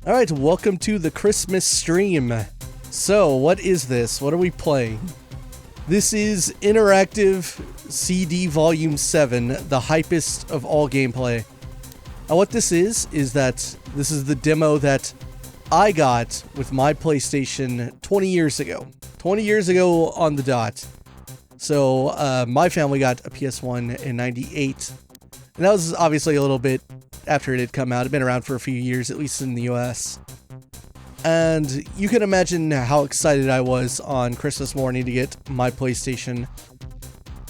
Alright, welcome to the Christmas stream. So, what is this? What are we playing? This is Interactive CD Volume 7, the hypest of all gameplay. What this is that this is the demo that I got with my PlayStation 20 years ago. 20 years ago on the dot. So, my family got a PS1 in 98. And that was obviously a little bit after it had come out. It had been around for a few years, at least in the US. And you can imagine how excited I was on Christmas morning to get my PlayStation.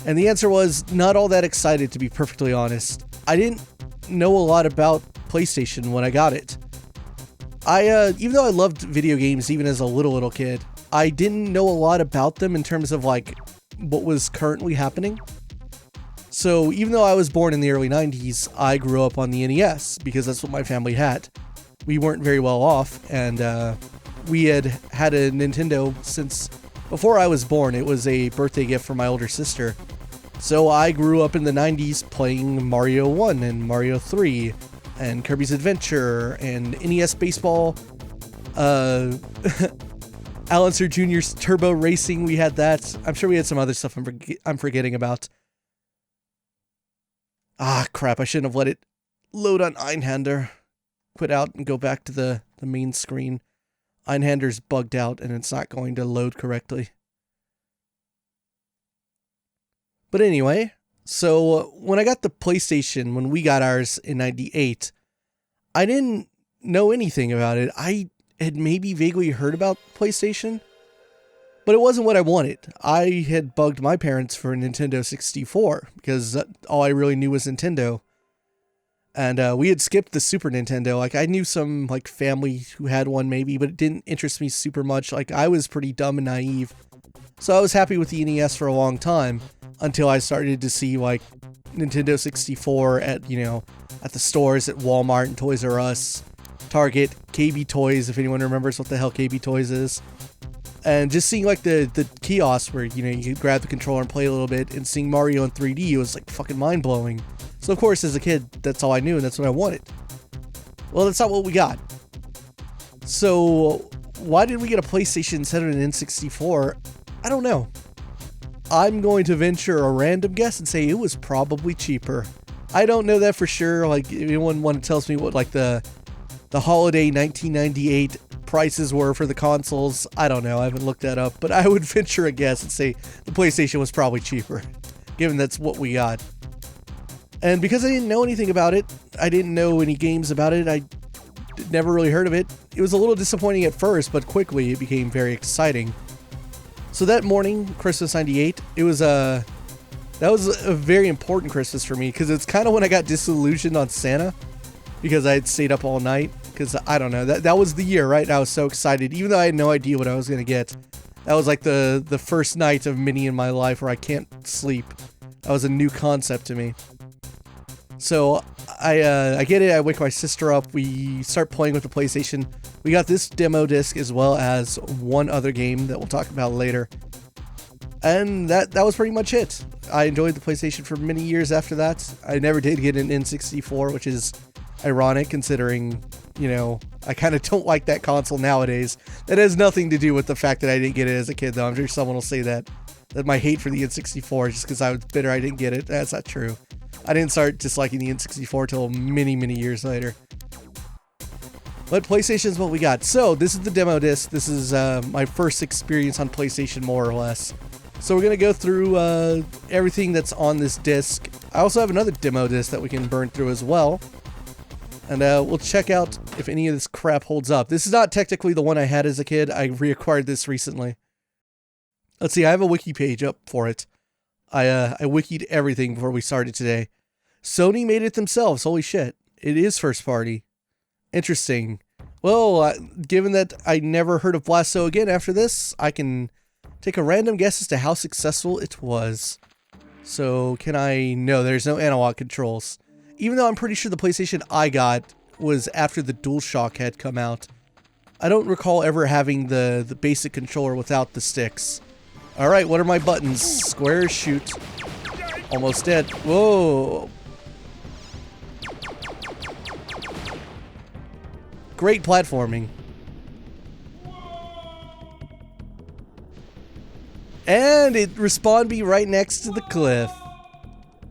And the answer was not all that excited, to be perfectly honest. I didn't know a lot about PlayStation when I got it. Even though I loved video games even as a little kid, I didn't know a lot about them in terms of like what was currently happening. So even though I was born in the early 90s, I grew up on the NES because that's what my family had. We weren't very well off, and we had a Nintendo since before I was born. It was a birthday gift from my older sister. So I grew up in the 90s playing Mario 1 and Mario 3 and Kirby's Adventure and NES Baseball. Alan Sir Jr.'s Turbo Racing, we had that. I'm sure we had some other stuff I'm forgetting about. Ah, crap, I shouldn't have let it load on Einhander. Quit out and go back to the main screen. Einhander's bugged out and it's not going to load correctly. But anyway, so when I got the PlayStation, when we got ours in 98, I didn't know anything about it. I had maybe vaguely heard about PlayStation, but it wasn't what I wanted. I had bugged my parents for a Nintendo 64 because all I really knew was Nintendo. And we had skipped the Super Nintendo. Like, I knew some like family who had one maybe, but it didn't interest me super much. Like, I was pretty dumb and naive. So I was happy with the NES for a long time until I started to see like Nintendo 64 at, at the stores at Walmart and Toys R Us, Target, KB Toys, if anyone remembers what the hell KB Toys is. And just seeing like the kiosks where, you could grab the controller and play a little bit, and seeing Mario in 3D was like fucking mind-blowing. So of course, as a kid, that's all I knew and that's what I wanted. Well, that's not what we got. So why did we get a PlayStation instead of an N64? I don't know. I'm going to venture a random guess and say it was probably cheaper. I don't know that for sure. Like, if anyone tells me what like the holiday 1998 prices were for the consoles, I don't know. I haven't looked that up, but I would venture a guess and say the PlayStation was probably cheaper, given that's what we got. And because I didn't know anything about it, I didn't know any games about it, I never really heard of it. It was a little disappointing at first, but quickly it became very exciting. So that morning, Christmas 98, that was a very important Christmas for me, because it's kind of when I got disillusioned on Santa, because I had stayed up all night, because I don't know, that was the year, right? I was so excited, even though I had no idea what I was going to get. That was like the first night of many in my life where I can't sleep. That was a new concept to me. So I get it, I wake my sister up, we start playing with the PlayStation. We got this demo disc as well as one other game that we'll talk about later. And that was pretty much it. I enjoyed the PlayStation for many years after that. I never did get an N64, which is ironic considering, I kind of don't like that console nowadays. That has nothing to do with the fact that I didn't get it as a kid, though. I'm sure someone will say that my hate for the N64 is just because I was bitter I didn't get it. That's not true. I didn't start disliking the N64 until many years later. But PlayStation is what we got. So this is the demo disc. This is my first experience on PlayStation, more or less. So we're going to go through everything that's on this disc. I also have another demo disc that we can burn through as well. And we'll check out if any of this crap holds up. This is not technically the one I had as a kid. I reacquired this recently. Let's see, I have a wiki page up for it. I wikied everything before we started today. Sony made it themselves. Holy shit. It is first party. Interesting. Well, given that I never heard of Blasto again after this, I can take a random guess as to how successful it was. So, no, there's no analog controls. Even though I'm pretty sure the PlayStation I got was after the DualShock had come out. I don't recall ever having the basic controller without the sticks. Alright, what are my buttons? Square, shoot. Almost dead. Whoa. Great platforming. And it respawned me right next to the cliff.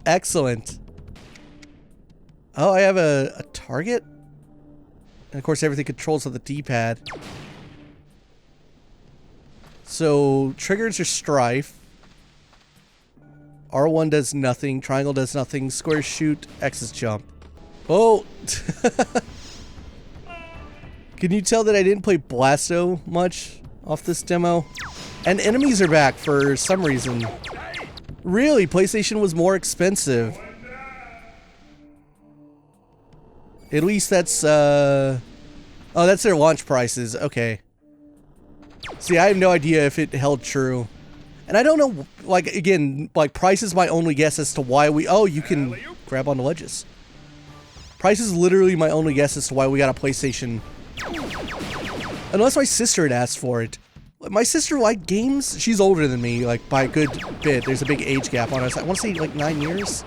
Excellent. Oh, I have a target? And of course everything controls on the D-pad. So, triggers are strife. R1 does nothing, triangle does nothing, square shoot, X is jump. Oh! Can you tell that I didn't play Blasto much off this demo? And enemies are back for some reason. Really, PlayStation was more expensive. At least that's, oh, that's their launch prices. Okay. See, I have no idea if it held true. And I don't know, like, again, like, price is my only guess as to why we... Oh, you can grab on the ledges. Price is literally my only guess as to why we got a PlayStation. Unless my sister had asked for it. My sister liked games. She's older than me, like, by a good bit. There's a big age gap on us. I want to say, like, 9 years.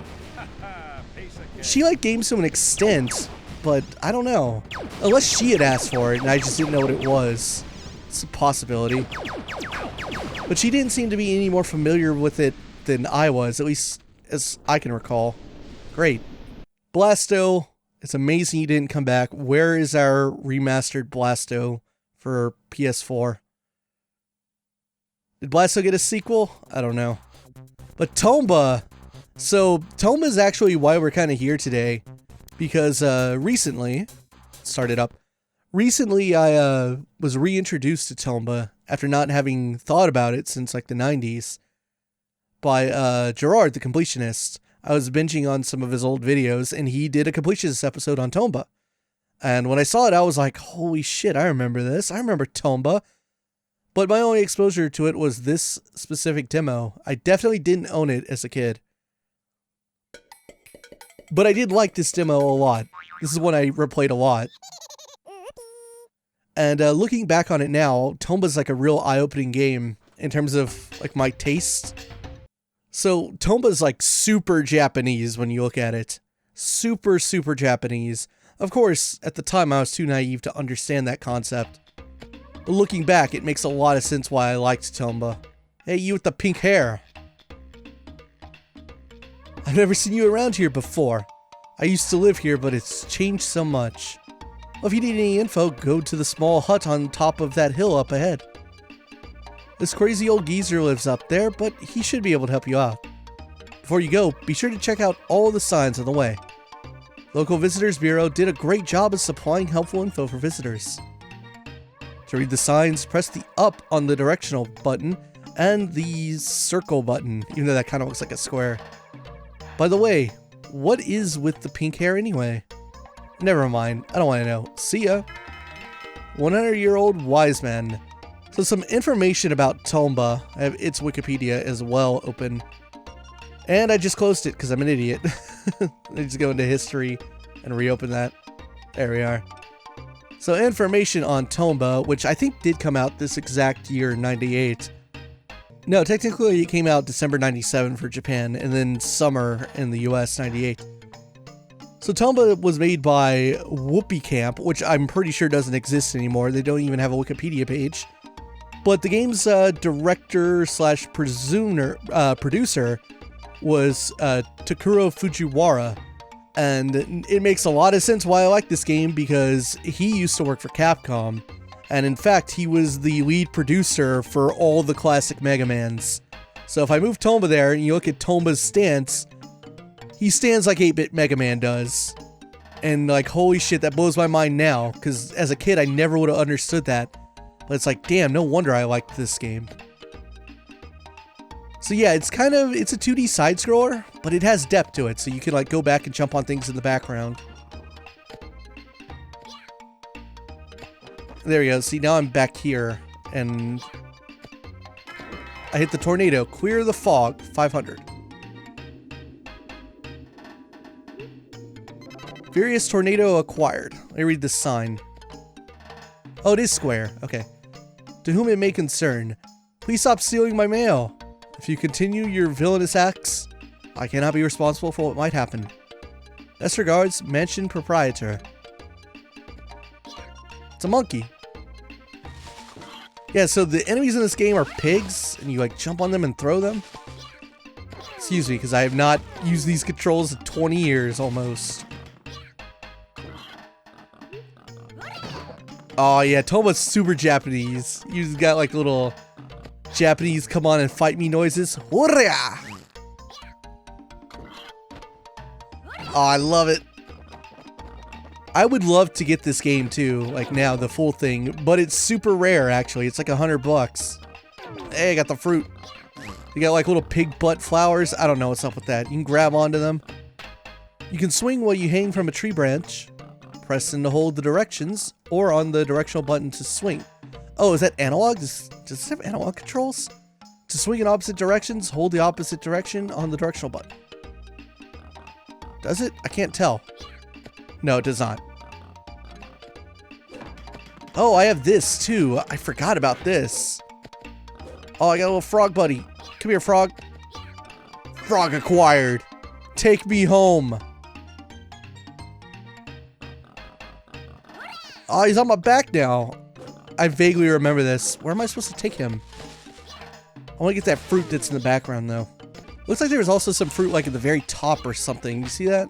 She liked games to an extent, but I don't know. Unless she had asked for it and I just didn't know what it was. It's a possibility. But she didn't seem to be any more familiar with it than I was, at least as I can recall. Great. Blasto, it's amazing you didn't come back. Where is our remastered Blasto for PS4? Did Blasto get a sequel? I don't know. But Tomba. So, Tomba is actually why we're kind of here today. Because recently, recently I was reintroduced to Tomba after not having thought about it since like the 90s by Gerard, the completionist. I was binging on some of his old videos and he did a completionist episode on Tomba. And when I saw it, I was like, holy shit, I remember this. I remember Tomba. But my only exposure to it was this specific demo. I definitely didn't own it as a kid. But I did like this demo a lot. This is one I replayed a lot. And looking back on it now, Tomba's like a real eye-opening game in terms of like my taste. So Tomba's like super Japanese when you look at it. Super, super Japanese. Of course, at the time I was too naive to understand that concept. But looking back, it makes a lot of sense why I liked Tomba. Hey, you with the pink hair. I've never seen you around here before. I used to live here, but it's changed so much. Well, if you need any info, go to the small hut on top of that hill up ahead. This crazy old geezer lives up there, but he should be able to help you out. Before you go, be sure to check out all the signs on the way. Local Visitors Bureau did a great job of supplying helpful info for visitors. To read the signs, press the up on the directional button and the circle button, even though that kind of looks like a square. By the way, what is with the pink hair anyway? Never mind, I don't want to know. See ya. 100-year-old wise man. So some information about Tomba. I have its Wikipedia as well open. And I just closed it because I'm an idiot. I just go into history and reopen that. There we are. So information on Tomba, which I think did come out this exact year, 98. No, technically it came out December 97 for Japan, and then summer in the US, 98. So Tomba was made by Whoopee Camp, which I'm pretty sure doesn't exist anymore. They don't even have a Wikipedia page. But the game's director slash producer was Takuro Fujiwara. And it makes a lot of sense why I like this game, because he used to work for Capcom. And in fact, he was the lead producer for all the classic Mega Mans. So if I move Tomba there and you look at Tomba's stance, he stands like 8-bit Mega Man does. And like, holy shit, that blows my mind now, because as a kid I never would have understood that. But it's like, damn, no wonder I liked this game. So yeah, it's a 2D side-scroller, but it has depth to it, so you can like go back and jump on things in the background. There we go. See, now I'm back here, and I hit the tornado. Clear the fog, 500. Furious tornado acquired. Let me read this sign. Oh, it is square. Okay. To whom it may concern, please stop stealing my mail. If you continue your villainous acts, I cannot be responsible for what might happen. Best regards, Mansion Proprietor. It's a monkey. Yeah, so the enemies in this game are pigs, and you like jump on them and throw them. Excuse me, because I have not used these controls in 20 years almost. Oh yeah, Tomba's super Japanese. You got like little Japanese come on and fight me noises. Hurrah! Oh, I love it. I would love to get this game too, like now, the full thing, but it's super rare actually. It's like $100. Hey, I got the fruit. You got like little pig butt flowers. I don't know what's up with that. You can grab onto them. You can swing while you hang from a tree branch. Press and hold the directions, or on the directional button to swing. Oh, is that analog? Does this have analog controls? To swing in opposite directions, hold the opposite direction on the directional button. Does it? I can't tell. No, it does not. Oh, I have this too. I forgot about this. Oh, I got a little frog buddy. Come here, frog. Frog acquired. Take me home. Oh, he's on my back now. I vaguely remember this. Where am I supposed to take him? I want to get that fruit that's in the background though. Looks like there was also some fruit like at the very top or something. You see that?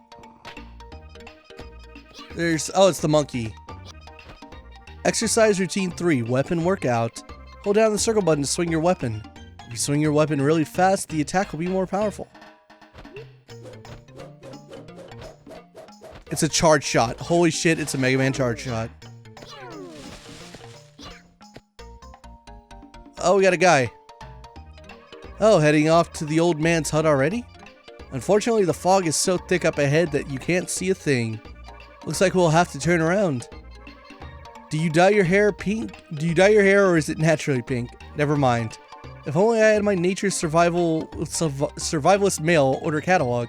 Oh, it's the monkey. Exercise routine 3, weapon workout. Hold down the circle button to swing your weapon. If you swing your weapon really fast, the attack will be more powerful. It's a charge shot. Holy shit, it's a Mega Man charge shot. Oh, we got a guy. Oh, heading off to the old man's hut already? Unfortunately, the fog is so thick up ahead that you can't see a thing. Looks like we'll have to turn around. Do you dye your hair pink? Do you dye your hair or is it naturally pink? Never mind. If only I had my Nature's Survivalist Mail order catalog.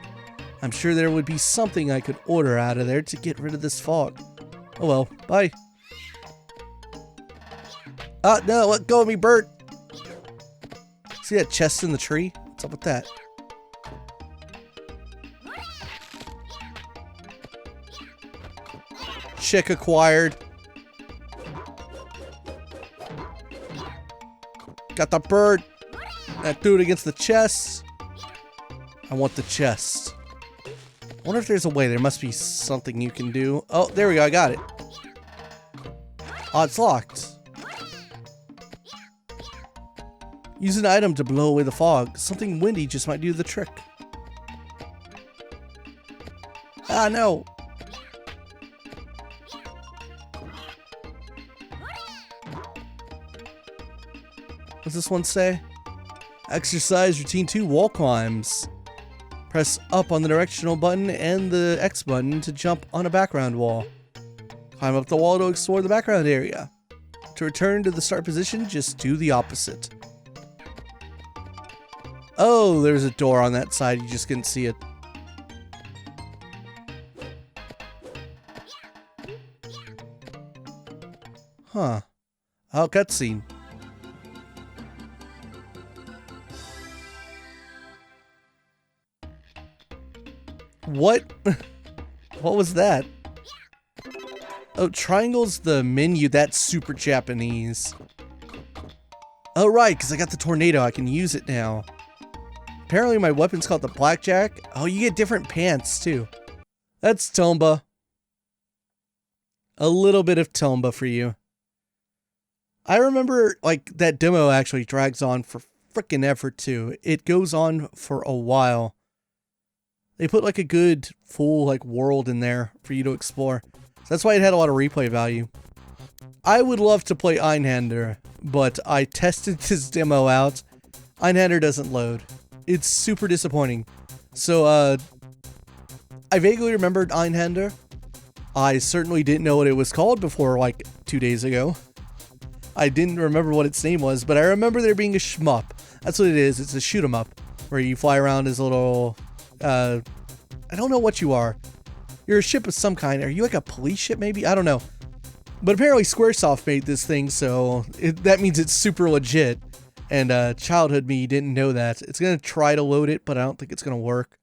I'm sure there would be something I could order out of there to get rid of this fog. Oh well, bye. Ah, no, let go of me, bird. See that chest in the tree? What's up with that? Chick acquired. Got the bird. I threw it against the chest. I want the chest. I wonder if there's a way. There must be something you can do. Oh, there we go. I got it. Oh, it's locked. Use an item to blow away the fog. Something windy just might do the trick. Ah, no. What's this one say? Exercise routine 2, wall climbs. Press up on the directional button and the X button to jump on a background wall. Climb up the wall to explore the background area. To return to the start position, just do the opposite. Oh, there's a door on that side, you just couldn't see it. Huh. Oh, cutscene. What? What was that? Oh, triangle's the menu. That's super Japanese. Oh, right, because I got the tornado. I can use it now. Apparently my weapon's called the blackjack. Oh, you get different pants, too. That's Tomba. A little bit of Tomba for you. I remember, like, that demo actually drags on for frickin' ever, too. It goes on for a while. They put like a good full like world in there for you to explore. So that's why it had a lot of replay value. I would love to play Einhander, but I tested this demo out. Einhander doesn't load. It's super disappointing. So I vaguely remembered Einhander. I certainly didn't know what it was called before like 2 days ago. I didn't remember what its name was, but I remember there being a shmup. That's what it is. It's a shoot 'em up where you fly around as a little I don't know what you are. You're a ship of some kind. Are you like a police ship maybe? I don't know. But apparently Squaresoft made this thing, so that means it's super legit. And childhood me didn't know that. It's going to try to load it, but I don't think it's going to work.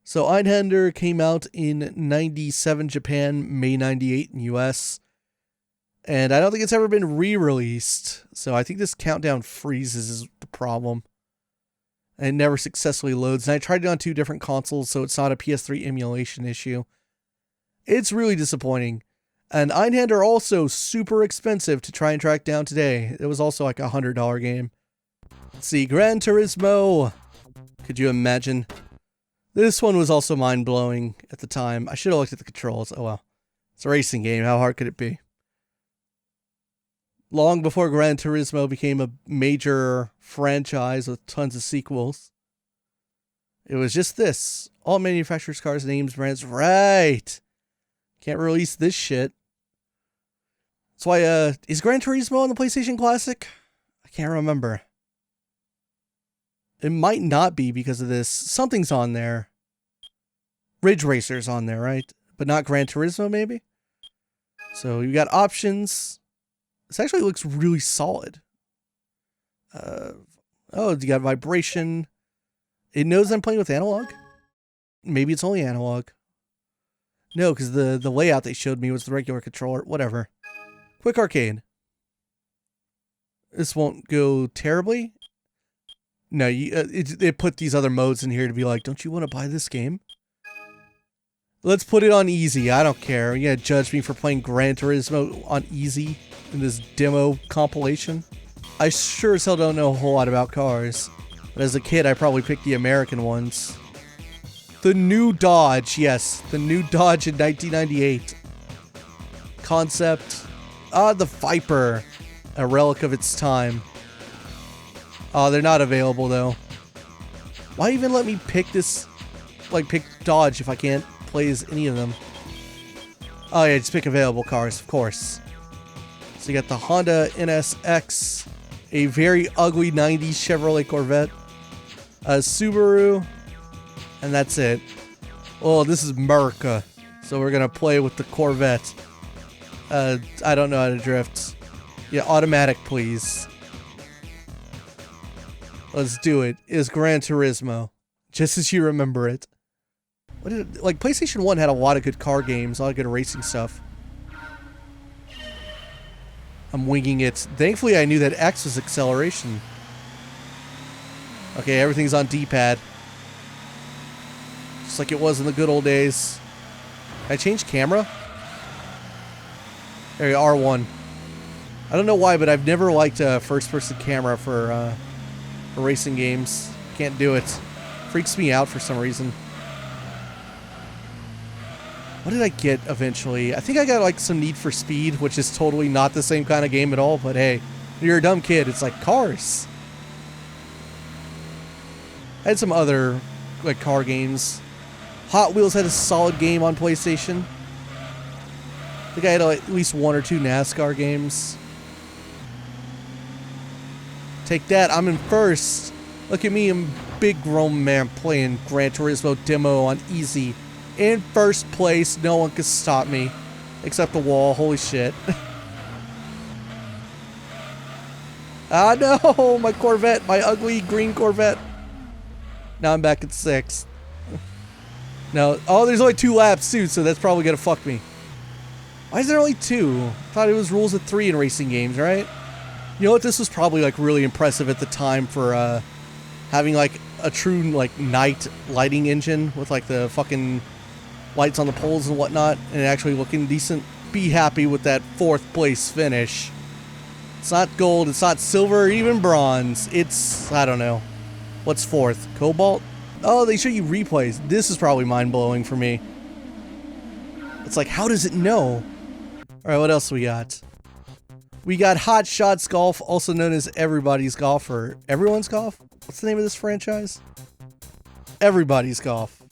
So Einhander came out in 97 Japan, May 98 in US. And I don't think it's ever been re-released. So I think this countdown freezes is the problem. And it never successfully loads. And I tried it on 2 different consoles, so it's not a PS3 emulation issue. It's really disappointing. And Einhand are also super expensive to try and track down today. It was also like a $100 game. Let's see, Gran Turismo. Could you imagine? This one was also mind-blowing at the time. I should have looked at the controls. Oh well. It's a racing game. How hard could it be? Long before Gran Turismo became a major franchise with tons of sequels, it was just this. All manufacturers, cars, names, brands. Right. Can't release this shit. That's why, is Gran Turismo on the PlayStation Classic? I can't remember. It might not be because of this. Something's on there. Ridge Racer's on there, right? But not Gran Turismo, maybe? So you got options. This actually looks really solid. Oh, you got vibration. It knows I'm playing with analog. Maybe it's only analog. No, because the layout they showed me was the regular controller. Whatever. Quick arcade. This won't go terribly. No, it put these other modes in here to be like, don't you want to buy this game? Let's put it on easy. I don't care. You gotta judge me for playing Gran Turismo on easy in this demo compilation. I sure as hell don't know a whole lot about cars. But as a kid, I probably picked the American ones. The new Dodge, yes. The new Dodge in 1998. Concept. The Viper. A relic of its time. Oh, they're not available, though. Why even let me pick this... Like, pick Dodge if I can't play as any of them? Oh, yeah, just pick available cars, of course. So you got the Honda NSX. A very ugly 90s Chevrolet Corvette. A Subaru. And that's it. Oh, this is America. So we're gonna play with the Corvette. I don't know how to drift. Yeah, automatic, please. Let's do it. It's Gran Turismo. Just as you remember it. What did it, like, PlayStation 1 had a lot of good car games, a lot of good racing stuff. I'm winging it. Thankfully, I knew that X was acceleration. Okay, everything's on D-pad. Just like it was in the good old days. Can I change camera? There you go, R1. I don't know why, but I've never liked a first-person camera for racing games. Can't do it. Freaks me out for some reason. What did I get eventually? I think I got like some Need for Speed, which is totally not the same kind of game at all, but hey, you're a dumb kid. It's like cars. I had some other like car games. Hot Wheels had a solid game on PlayStation. I think I had at least 1 or 2 NASCAR games. Take that, I'm in first. Look at me, I'm a big grown man playing Gran Turismo demo on easy. In first place, no one can stop me. Except the wall, holy shit. Ah no, my Corvette, my ugly green Corvette. Now I'm back at 6th. No, oh, there's only 2 laps too, so that's probably gonna fuck me. Why is there only 2? I thought it was rules of 3 in racing games, right? You know what? This was probably like really impressive at the time for having like a true like night lighting engine with like the fucking lights on the poles and whatnot, and actually looking decent. Be happy with that 4th place finish. It's not gold, it's not silver, or even bronze. It's, I don't know. What's 4th? Cobalt? Oh, they show you replays. This is probably mind-blowing for me. It's like, how does it know? Alright, what else we got? We got Hot Shots Golf, also known as Everybody's Golf, or Everyone's Golf? What's the name of this franchise? Everybody's Golf.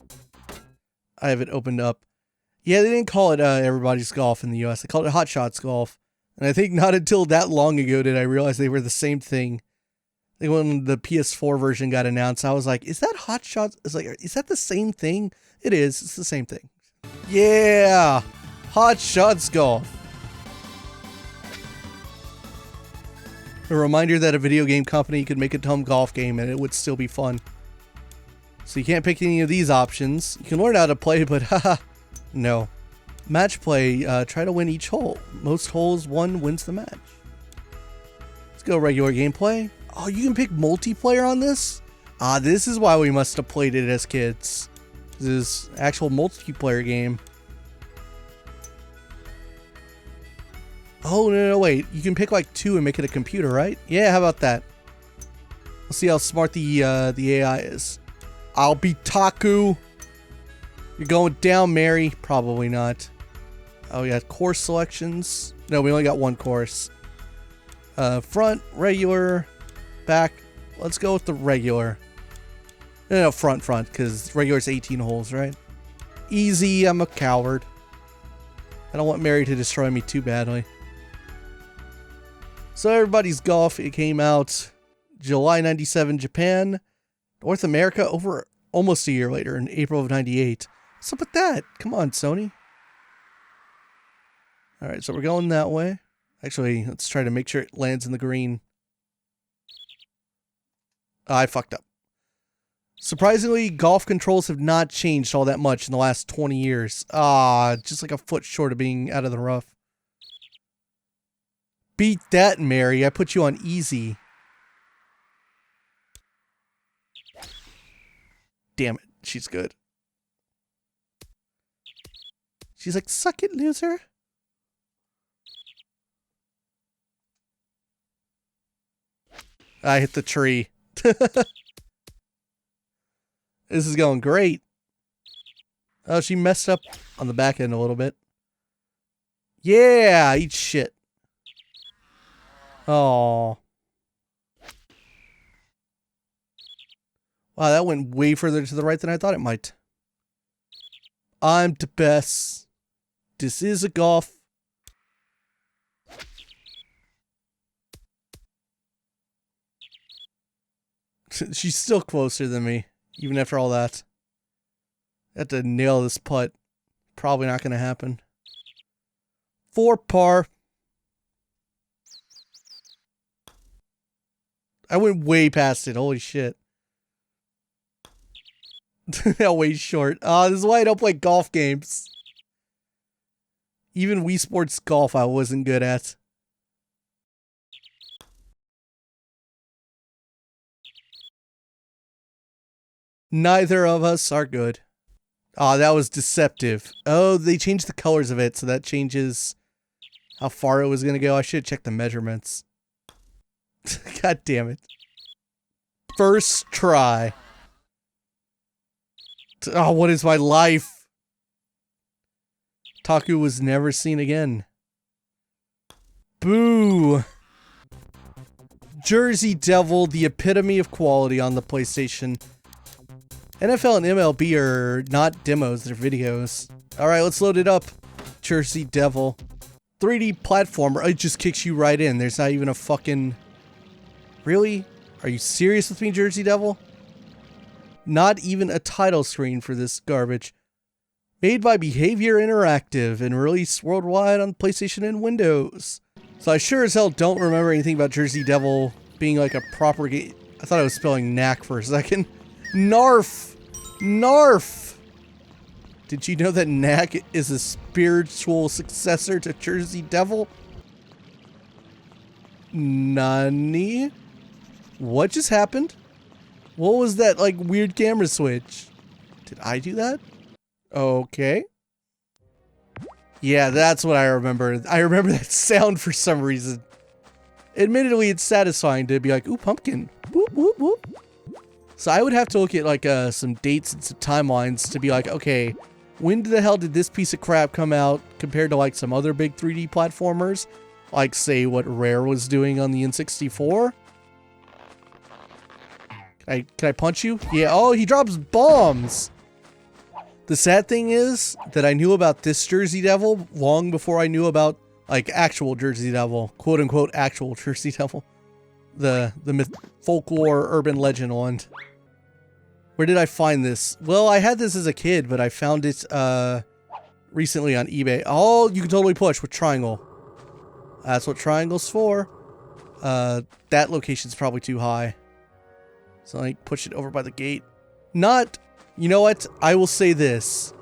I have it opened up. Yeah, they didn't call it Everybody's Golf in the US. They called it Hot Shots Golf. And I think not until that long ago did I realize they were the same thing. I think when the PS4 version got announced, I was like, is that Hot Shots? It's like, is that the same thing? It is. It's the same thing. Yeah! Hot Shots Golf. A reminder that a video game company could make a dumb golf game and it would still be fun. So you can't pick any of these options. You can learn how to play, but haha, no. Match play, try to win each hole. Most holes won wins the match. Let's go regular gameplay. Oh, you can pick multiplayer on this? Ah, this is why we must have played it as kids. This is actual multiplayer game. Oh, no, wait. You can pick like 2 and make it a computer, right? Yeah, how about that? Let's see how smart the AI is. I'll be Taku. You're going down, Mary. Probably not. Oh, yeah, course selections. No, we only got 1 course. Front, regular, back. Let's go with the regular. No, front, because regular's 18 holes, right? Easy, I'm a coward. I don't want Mary to destroy me too badly. So everybody's golf, it came out July 97, Japan. North America, over almost a year later, in April of 98. What's up with that? Come on, Sony. Alright, so we're going that way. Actually, let's try to make sure it lands in the green. I fucked up. Surprisingly, golf controls have not changed all that much in the last 20 years. Just like a foot short of being out of the rough. Beat that, Mary. I put you on easy. Damn it. She's good. She's like, suck it, loser. I hit the tree. This is going great. Oh, she messed up on the back end a little bit. Yeah, eat shit. Oh. Wow, that went way further to the right than I thought it might. I'm the best. This is a golf. She's still closer than me, even after all that. I have to nail this putt. Probably not going to happen. 4 par. I went way past it. Holy shit. That way short. This is why I don't play golf games. Even Wii Sports Golf I wasn't good at. Neither of us are good. That was deceptive. Oh, they changed the colors of it, so that changes how far it was going to go. I should have checked the measurements. God damn it. First try. Oh, what is my life? Taku was never seen again. Boo. Jersey Devil, the epitome of quality on the PlayStation. NFL and MLB are not demos, they're videos. Alright, let's load it up. Jersey Devil. 3D platformer. It just kicks you right in. There's not even a fucking... Really? Are you serious with me, Jersey Devil? Not even a title screen for this garbage. Made by Behavior Interactive and released worldwide on PlayStation and Windows. So I sure as hell don't remember anything about Jersey Devil being like a proper game. I thought I was spelling knack for a second. Narf! Narf! Did you know that Knack is a spiritual successor to Jersey Devil? Nani? What just happened? What was that, like, weird camera switch? Did I do that? Okay. Yeah, that's what I remember. I remember that sound for some reason. Admittedly, it's satisfying to be like, ooh, pumpkin. Whoop, whoop, whoop. So I would have to look at, like, some dates and some timelines to be like, okay, when the hell did this piece of crap come out compared to, like, some other big 3D platformers? Like, say, what Rare was doing on the N64? Can I punch you? Yeah, oh, he drops bombs! The sad thing is that I knew about this Jersey Devil long before I knew about, like, actual Jersey Devil. Quote-unquote actual Jersey Devil. The myth folklore urban legend one. Where did I find this? Well, I had this as a kid, but I found it recently on eBay. Oh, you can totally push with triangle. That's what triangle's for. That location's probably too high. So I push it over by the gate. Not, you know what? I will say this.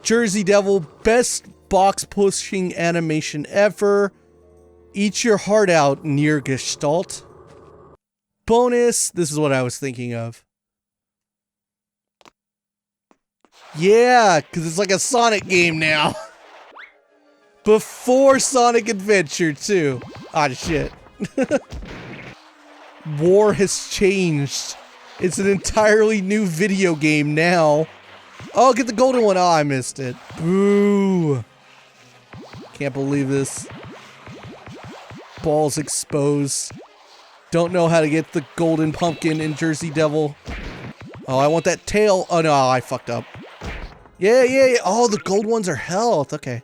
Jersey Devil, best box pushing animation ever. Eat your heart out, near Gestalt. Bonus, this is what I was thinking of. Yeah, because it's like a Sonic game now. Before Sonic Adventure, too. Ah, shit. War has changed. It's an entirely new video game now. Oh, get the golden one. Oh, I missed it. Boo. Can't believe this. Balls exposed. Don't know how to get the golden pumpkin in Jersey Devil. Oh, I want that tail. Oh, no, I fucked up. Yeah, yeah, yeah. Oh, the gold ones are health. Okay.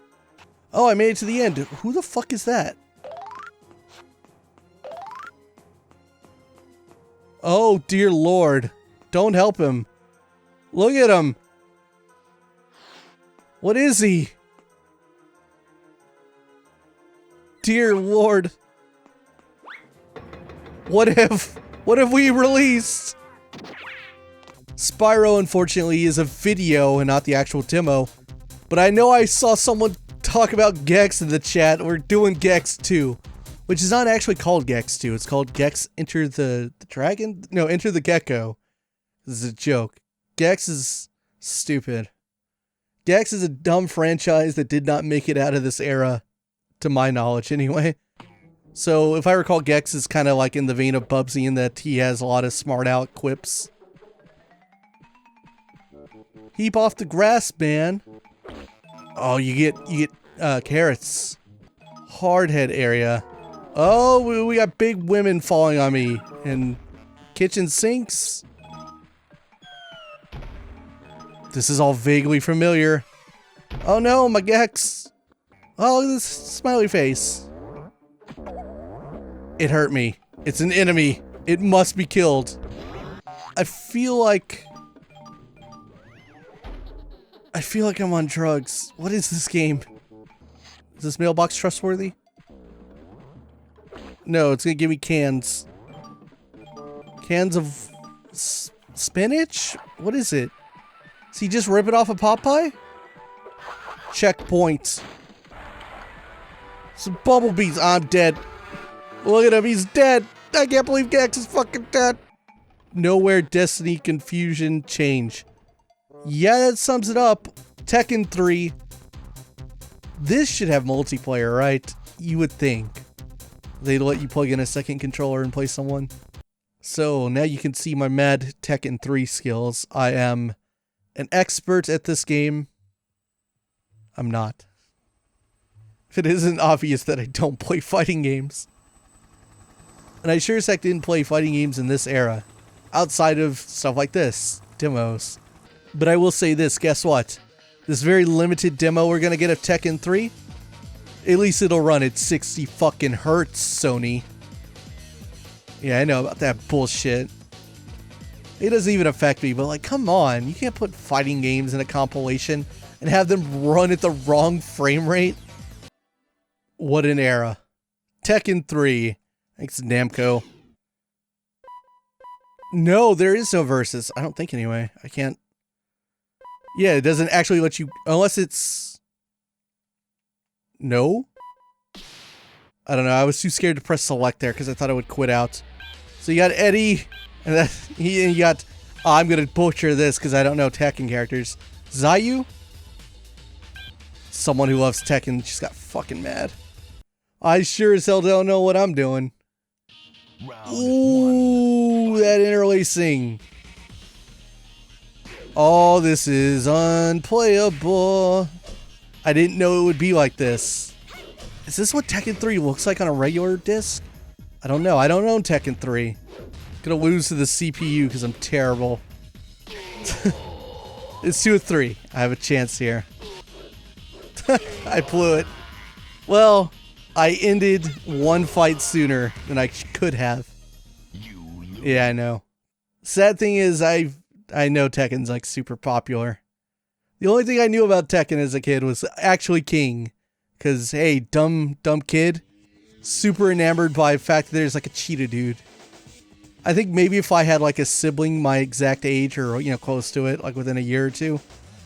Oh, I made it to the end. Who the fuck is that? Oh, dear Lord. Don't help him. Look at him. What is he? Dear Lord. What have we released? Spyro, unfortunately, is a video and not the actual demo. But I know I saw someone talk about Gex in the chat. We're doing Gex 2. Which is not actually called Gex 2. It's called Gex Enter the Dragon? No, Enter the Gecko. This is a joke. Gex is stupid. Gex is a dumb franchise that did not make it out of this era. To my knowledge, anyway. So, if I recall, Gex is kind of like in the vein of Bubsy in that he has a lot of smart aleck quips. Heap off the grass, man. Oh, you get carrots. Hardhead area. Oh, we got big women falling on me. And kitchen sinks. This is all vaguely familiar. Oh no, my Gex. Oh, look at this smiley face. It hurt me. It's an enemy. It must be killed. I feel like I'm on drugs. What is this game? Is this mailbox trustworthy? No, it's gonna give me cans. Cans of spinach? What is it? Does he just rip it off a Popeye? Checkpoint. Some bumblebees. I'm dead. Look at him, he's dead. I can't believe Gex is fucking dead. Nowhere Destiny Confusion Change. Yeah, that sums it up. Tekken 3. This should have multiplayer, right? You would think. They'd let you plug in a second controller and play someone. So now you can see my mad Tekken 3 skills. I am an expert at this game. I'm not. If it isn't obvious that I don't play fighting games. And I sure as heck didn't play fighting games in this era. Outside of stuff like this. Demos. But I will say this, guess what? This very limited demo we're gonna get of Tekken 3, at least it'll run at 60 fucking hertz, Sony. Yeah, I know about that bullshit. It doesn't even affect me, but like, come on. You can't put fighting games in a compilation and have them run at the wrong frame rate. What an era. Tekken 3. Thanks, Namco. No, there is no versus. I don't think anyway. I can't. Yeah, it doesn't actually let you, unless it's... No? I don't know, I was too scared to press select there because I thought I would quit out. So you got Eddie, and then you got... Oh, I'm gonna butcher this because I don't know Tekken characters. Zayu? Someone who loves Tekken just got fucking mad. I sure as hell don't know what I'm doing. Ooh, that interlacing. Oh, this is unplayable. I didn't know it would be like this. Is this what Tekken 3 looks like on a regular disc? I don't know. I don't own Tekken 3. Gonna lose to the CPU because I'm terrible. It's 2 of 3. I have a chance here. I blew it. Well, I ended one fight sooner than I could have. Yeah, I know. Sad thing is, I know Tekken's like super popular. The only thing I knew about Tekken as a kid was actually King. Cause hey, dumb kid, super enamored by the fact that there's like a cheetah dude. I think maybe if I had like a sibling my exact age or, you know, close to it, like within a year or two,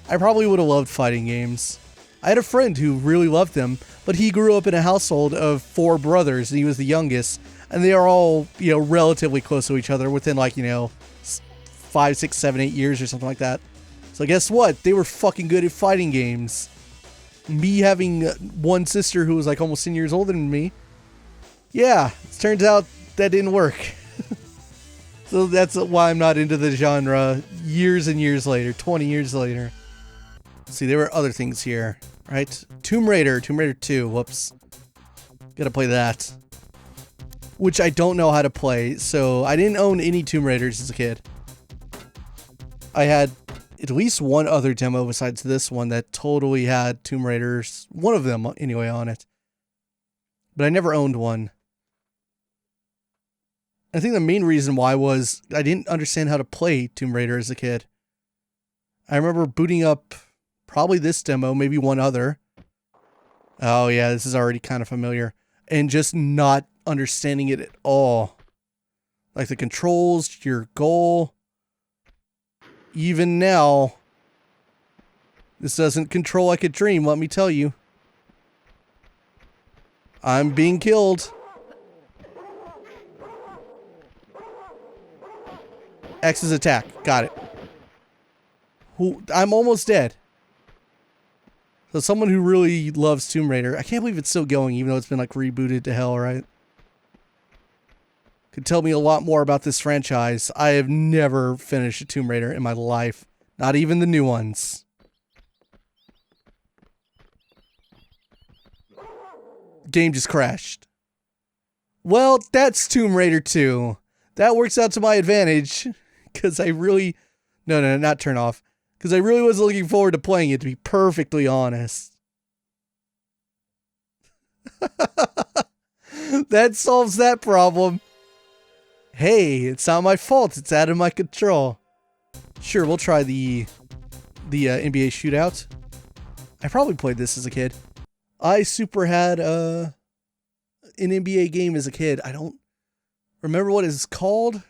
I probably would have loved fighting games. I had a friend who really loved them, but he grew up in a household of 4 brothers, and he was the youngest, and they are all, you know, relatively close to each other within, like, you know, 5, 6, 7, 8 years or something like that. So guess what? They were fucking good at fighting games. Me having one sister who was like almost 10 years older than me, yeah, it turns out that didn't work. So that's why I'm not into the genre years and years later, 20 years later. Let's see, there were other things here, right? Tomb Raider 2, whoops. Gotta play that. Which I don't know how to play, so I didn't own any Tomb Raiders as a kid. I had at least one other demo besides this one that totally had Tomb Raiders, one of them anyway, on it. But I never owned one. I think the main reason why was I didn't understand how to play Tomb Raider as a kid. I remember booting up probably this demo, maybe one other. Oh yeah, this is already kind of familiar. And just not understanding it at all. Like the controls, your goal. Even now, this doesn't control like a dream, let me tell you. I'm being killed. X is attack. Got it. I'm almost dead. So someone who really loves Tomb Raider. I can't believe it's still going, even though it's been like rebooted to hell, right? Could tell me a lot more about this franchise. I have never finished a Tomb Raider in my life. Not even the new ones. Game just crashed. Well, that's Tomb Raider 2. That works out to my advantage. Because I really... No, not turn off. Because I really was looking forward to playing it, to be perfectly honest. That solves that problem. Hey, it's not my fault. It's out of my control. Sure, we'll try the NBA Shootout. I probably played this as a kid. I super had an NBA game as a kid. I don't remember what it's called.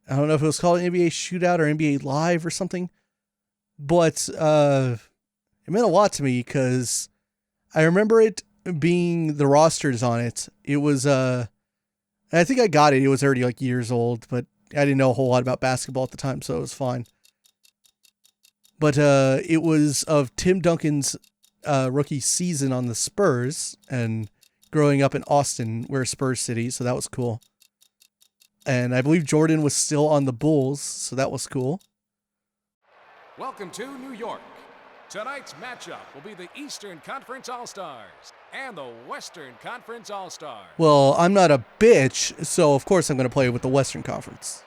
I don't know if it was called NBA Shootout or NBA Live or something. But it meant a lot to me because I remember it being the rosters on it. It was... I think I got it. It was already like years old, but I didn't know a whole lot about basketball at the time, so it was fine. But it was of Tim Duncan's rookie season on the Spurs and growing up in Austin, we're a Spurs city, so that was cool. And I believe Jordan was still on the Bulls, so that was cool. Welcome to New York. Tonight's matchup will be the Eastern Conference All-Stars and the Western Conference All-Stars. Well, I'm not a bitch, so of course I'm going to play with the Western Conference.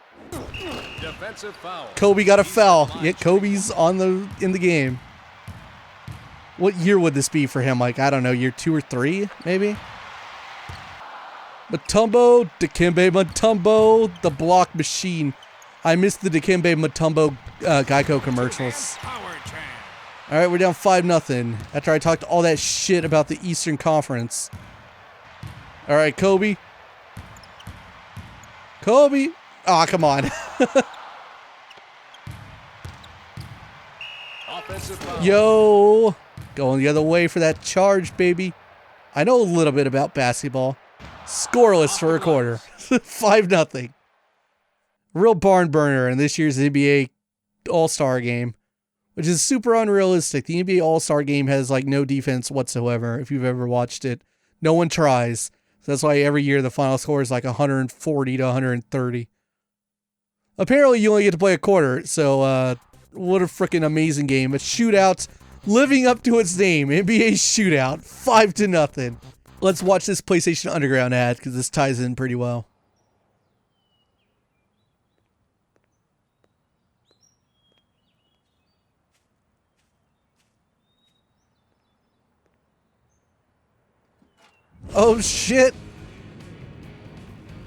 Defensive foul. Kobe got a foul. Yeah, Kobe's in the game. What year would this be for him? Like, I don't know, year 2 or 3, maybe? Mutombo, Dikembe Mutombo, the block machine. I missed the Dikembe Mutombo Gecko commercials. All right, we're down 5-0 after I talked all that shit about the Eastern Conference. All right, Kobe. Kobe. Aw, come on. Yo. Going the other way for that charge, baby. I know a little bit about basketball. Scoreless for a quarter. 5-0. Real barn burner in this year's NBA All-Star game, which is super unrealistic. The NBA All-Star game has like no defense whatsoever. If you've ever watched it, no one tries. So that's why every year the final score is like 140 to 130. Apparently you only get to play a quarter. So what a freaking amazing game. A shootout living up to its name. NBA Shootout. 5-0. Let's watch this PlayStation Underground ad because this ties in pretty well. Oh shit!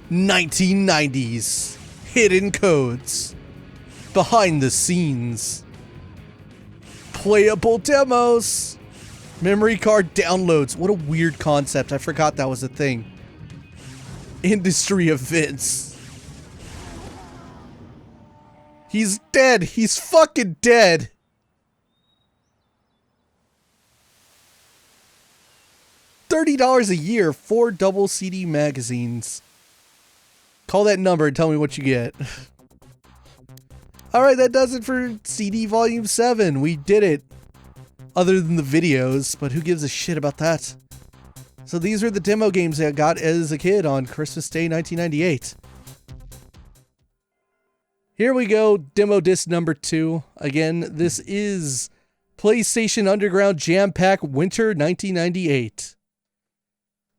1990s. Hidden codes. Behind the scenes. Playable demos. Memory card downloads. What a weird concept. I forgot that was a thing. Industry events. He's dead. He's fucking dead. $30 a year, 4 double CD magazines. Call that number and tell me what you get. Alright, that does it for CD Volume 7. We did it. Other than the videos, but who gives a shit about that? So these are the demo games that I got as a kid on Christmas Day 1998. Here we go, demo disc number 2. Again, this is PlayStation Underground Jampack Winter 1998.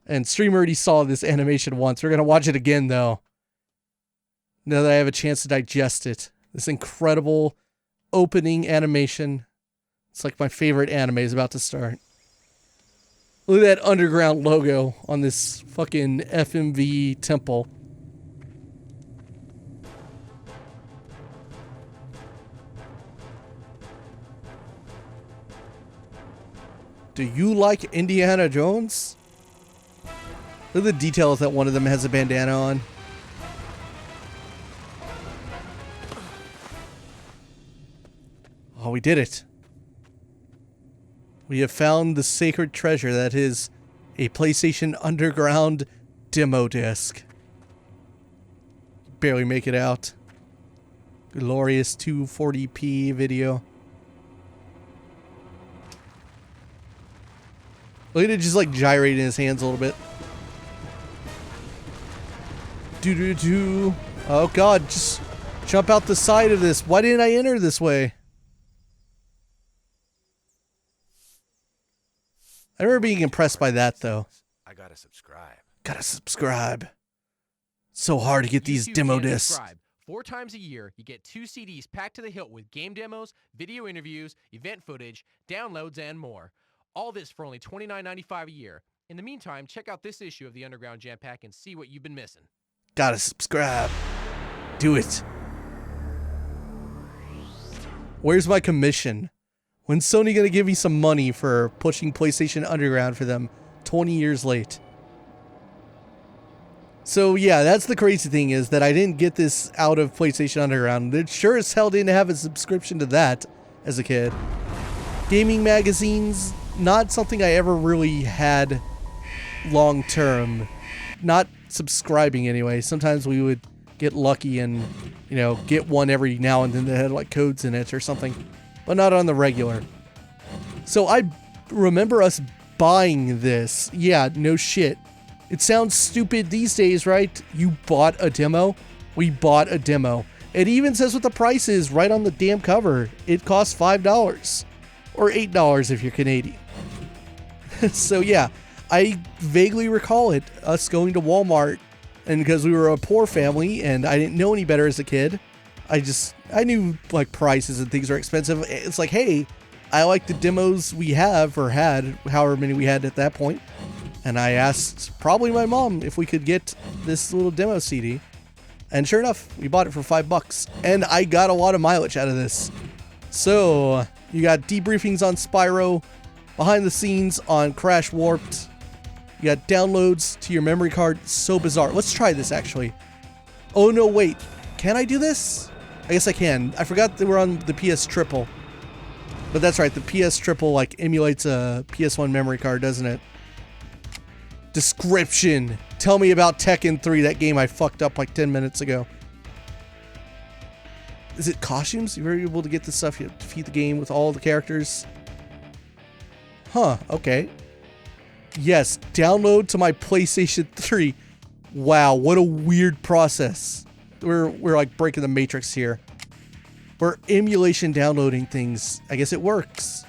And Stream already saw this animation once. We're going to watch it again, though. Now that I have a chance to digest it. This incredible opening animation. It's like my favorite anime is about to start. Look at that underground logo on this fucking FMV temple. Do you like Indiana Jones? Look at the details that one of them has a bandana on. Oh, we did it. We have found the sacred treasure that is a PlayStation Underground demo disc. Barely make it out. Glorious 240p video. Look at it just like gyrating in his hands a little bit. Doo-doo-doo. Oh god, just jump out the side of this. Why didn't I enter this way? I remember being impressed by that though. I gotta subscribe. Gotta subscribe. So hard to get these demo discs. 4 times a year, you get 2 CDs packed to the hilt with game demos, video interviews, event footage, downloads, and more. All this for only $29.95 a year. In the meantime, check out this issue of the Underground Jampack and see what you've been missing. Gotta subscribe. Do it. Where's my commission? When's Sony gonna give me some money for pushing PlayStation Underground for them 20 years late? So yeah, that's the crazy thing is that I didn't get this out of PlayStation Underground. It sure as hell didn't have a subscription to that as a kid. Gaming magazines, not something I ever really had long term. Not subscribing anyway. Sometimes we would get lucky and, you know, get one every now and then that had like codes in it or something, but not on the regular. So I remember us buying this. Yeah, no shit. It sounds stupid these days, right? You bought a demo? We bought a demo. It even says what the price is right on the damn cover. It costs $5 or $8 if you're Canadian. So yeah, I vaguely recall it, us going to Walmart, and because we were a poor family and I didn't know any better as a kid, I knew like prices and things are expensive. It's like, hey, I like the demos we have or had, however many we had at that point. And I asked probably my mom if we could get this little demo CD. And sure enough, we bought it for $5. And I got a lot of mileage out of this. So you got debriefings on Spyro, behind the scenes on Crash Warped. You got downloads to your memory card. So bizarre. Let's try this actually. Oh no, wait. Can I do this? I guess I can. I forgot that we're on the PS Triple. But that's right, the PS Triple like emulates a PS1 memory card, doesn't it? Description. Tell me about Tekken 3, that game I fucked up like 10 minutes ago. Is it costumes? You're able to get this stuff. You defeat the game with all the characters. Huh, okay. Yes, download to my PlayStation 3. Wow, what a weird process. We're like breaking the matrix here. We're emulation downloading things. I guess it works.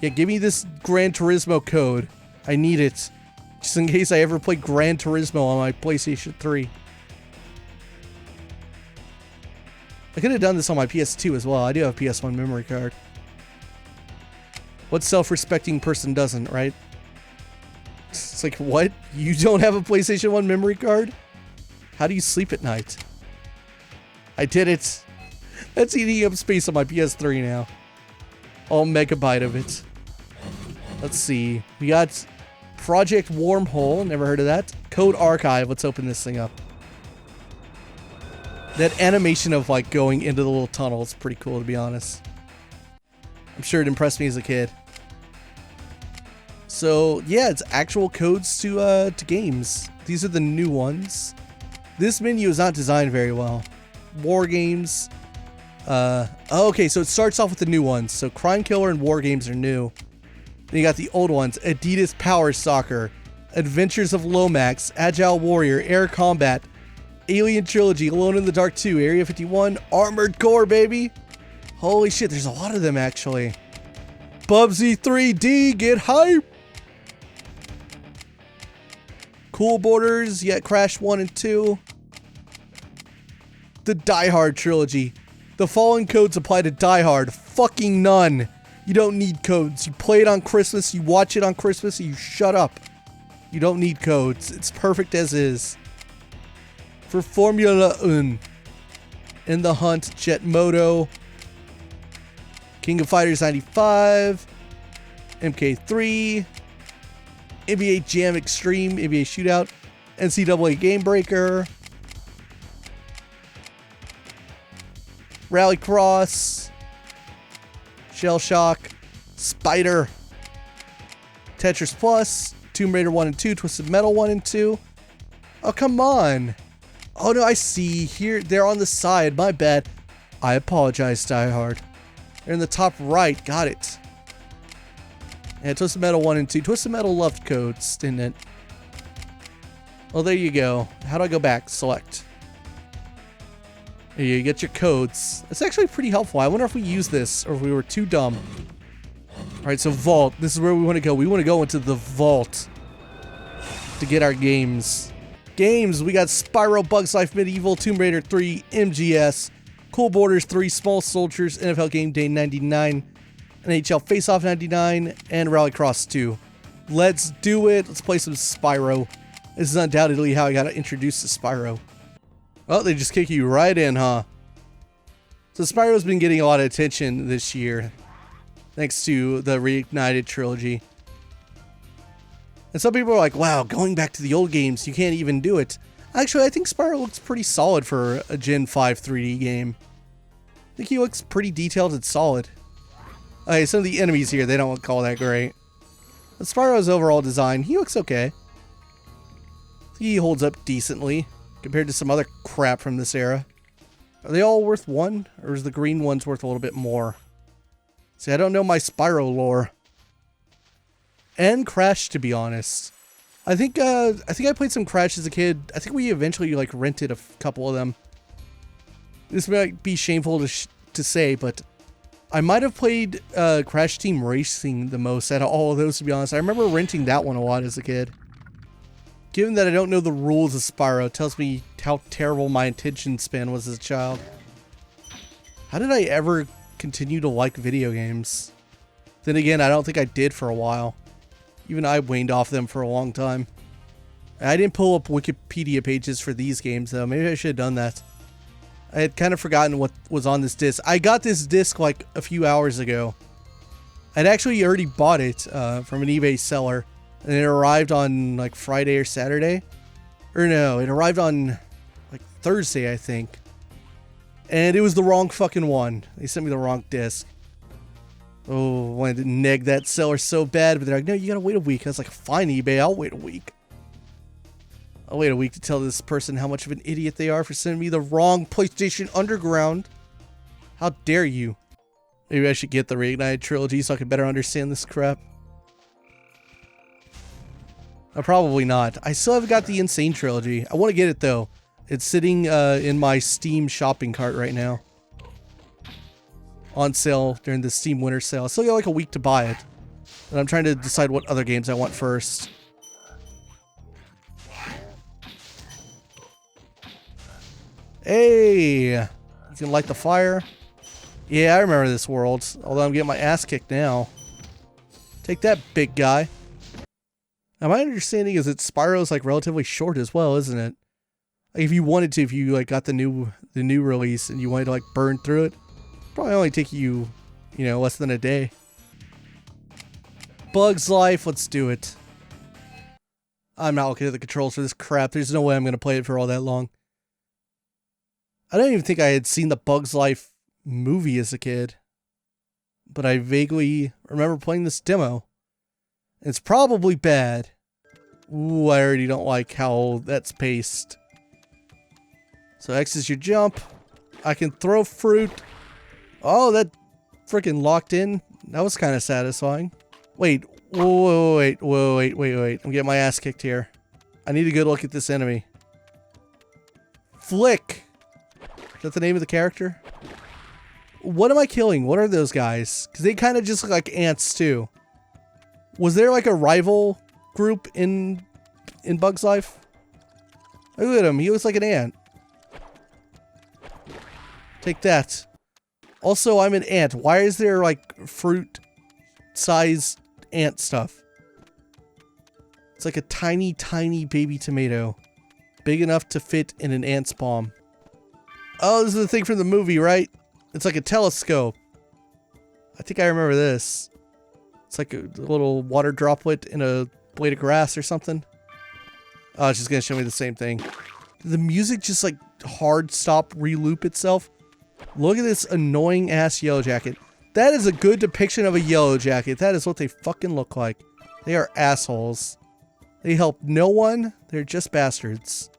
Yeah, give me this Gran Turismo code. I need it. Just in case I ever play Gran Turismo on my PlayStation 3. I could have done this on my PS2 as well. I do have a PS1 memory card. What self-respecting person doesn't, right? It's like, what? You don't have a PlayStation 1 memory card? How do you sleep at night? I did it. That's eating up space on my PS3 now. All megabyte of it. Let's see. We got Project Wormhole. Never heard of that. Code Archive. Let's open this thing up. That animation of like going into the little tunnel is pretty cool, to be honest. I'm sure it impressed me as a kid. So yeah, it's actual codes to games. These are the new ones. This menu is not designed very well. War games. Okay, so it starts off with the new ones. So Crime Killer and War Games are new. Then you got the old ones. Adidas Power Soccer, Adventures of Lomax, Agile Warrior, Air Combat, Alien Trilogy, Alone in the Dark 2, Area 51, Armored Core, baby. Holy shit, there's a lot of them actually. Bubsy 3D, get hype. Cool Borders, you got Crash 1 and 2. The Die Hard trilogy. The following codes apply to Die Hard. Fucking none. You don't need codes. You play it on Christmas, you watch it on Christmas, and you shut up. You don't need codes. It's perfect as is. For Formula 1. In the Hunt, Jet Moto. King of Fighters 95. MK3. NBA Jam Extreme, NBA Shootout, NCAA Game Breaker, Rallycross, Shell Shock, Spider, Tetris Plus, Tomb Raider 1 and 2, Twisted Metal 1 and 2. Oh, come on. Oh, no, I see. Here, they're on the side. My bad. I apologize, Die Hard. They're in the top right. Got it. Yeah, Twisted Metal 1 and 2. Twisted Metal loved codes, didn't it? Well, there you go. How do I go back? Select. Here you get your codes. It's actually pretty helpful. I wonder if we use this or if we were too dumb. Alright, so Vault. This is where we want to go. We want to go into the Vault to get our games. Games, we got Spyro, Bugs Life, Medieval, Tomb Raider 3, MGS, Cool Borders 3, Small Soldiers, NFL Gameday 99, NHL Faceoff 99, and Rallycross 2. Let's do it. Let's play some Spyro. This is undoubtedly how I got introduced to Spyro. Well, they just kick you right in, huh? So Spyro's been getting a lot of attention this year, thanks to the Reignited trilogy. And some people are like, wow, going back to the old games, you can't even do it. Actually, I think Spyro looks pretty solid for a Gen 5 3D game. I think he looks pretty detailed and solid. Okay, some of the enemies here, they don't look all that great. But Spyro's overall design, he looks okay. He holds up decently compared to some other crap from this era. Are they all worth one? Or is the green one's worth a little bit more? See, I don't know my Spyro lore. And Crash, to be honest. I think I played some Crash as a kid. I think we eventually like rented a couple of them. This might be shameful to say, but I might have played Crash Team Racing the most out of all of those, to be honest. I remember renting that one a lot as a kid. Given that I don't know the rules of Spyro, it tells me how terrible my attention span was as a child. How did I ever continue to like video games? Then again, I don't think I did for a while. Even I waned off them for a long time. I didn't pull up Wikipedia pages for these games, though. Maybe I should have done that. I had kind of forgotten what was on this disc. I got this disc like a few hours ago. I'd actually already bought it from an eBay seller. And it arrived on like Friday or Saturday. Or no, it arrived on like Thursday, I think. And it was the wrong fucking one. They sent me the wrong disc. Oh, I wanted to neg that seller so bad, but they're like, no, you gotta wait a week. I was like, fine, eBay, I'll wait a week. I'll wait a week to tell this person how much of an idiot they are for sending me the wrong PlayStation Underground. How dare you? Maybe I should get the Reignited trilogy so I can better understand this crap. Probably not. I still haven't got the Insane trilogy. I want to get it though. It's sitting in my Steam shopping cart right now. On sale during the Steam winter sale. I still got like a week to buy it. And I'm trying to decide what other games I want first. Hey! You can light the fire. Yeah, I remember this world. Although I'm getting my ass kicked now. Take that, big guy. Now my understanding is that Spyro's like relatively short as well, isn't it? Like if you wanted to, if you like got the new release and you wanted to like burn through it, probably only take you, you know, less than a day. Bugs Life, let's do it. I'm not looking at the controls for this crap. There's no way I'm going to play it for all that long. I don't even think I had seen the Bugs Life movie as a kid. But I vaguely remember playing this demo. It's probably bad. Ooh, I already don't like how that's paced. So X is your jump. I can throw fruit. Oh, that freaking locked in. That was kind of satisfying. Wait. Whoa, wait. I'm getting my ass kicked here. I need a good look at this enemy. Flick. Is that the name of the character? What am I killing? What are those guys? Because they kind of just look like ants too. Was there like a rival group in Bug's Life? Look at him. He looks like an ant. Take that. Also, I'm an ant. Why is there like fruit-sized ant stuff? It's like a tiny, tiny baby tomato. Big enough to fit in an ant's palm. Oh, this is the thing from the movie, right? It's like a telescope. I think I remember this. It's like a little water droplet in a blade of grass or something. Oh, it's just gonna show me the same thing. The music just like hard stop re-loop itself. Look at this annoying ass yellow jacket. That is a good depiction of a yellow jacket. That is what they fucking look like. They are assholes. They help no one. They're just bastards.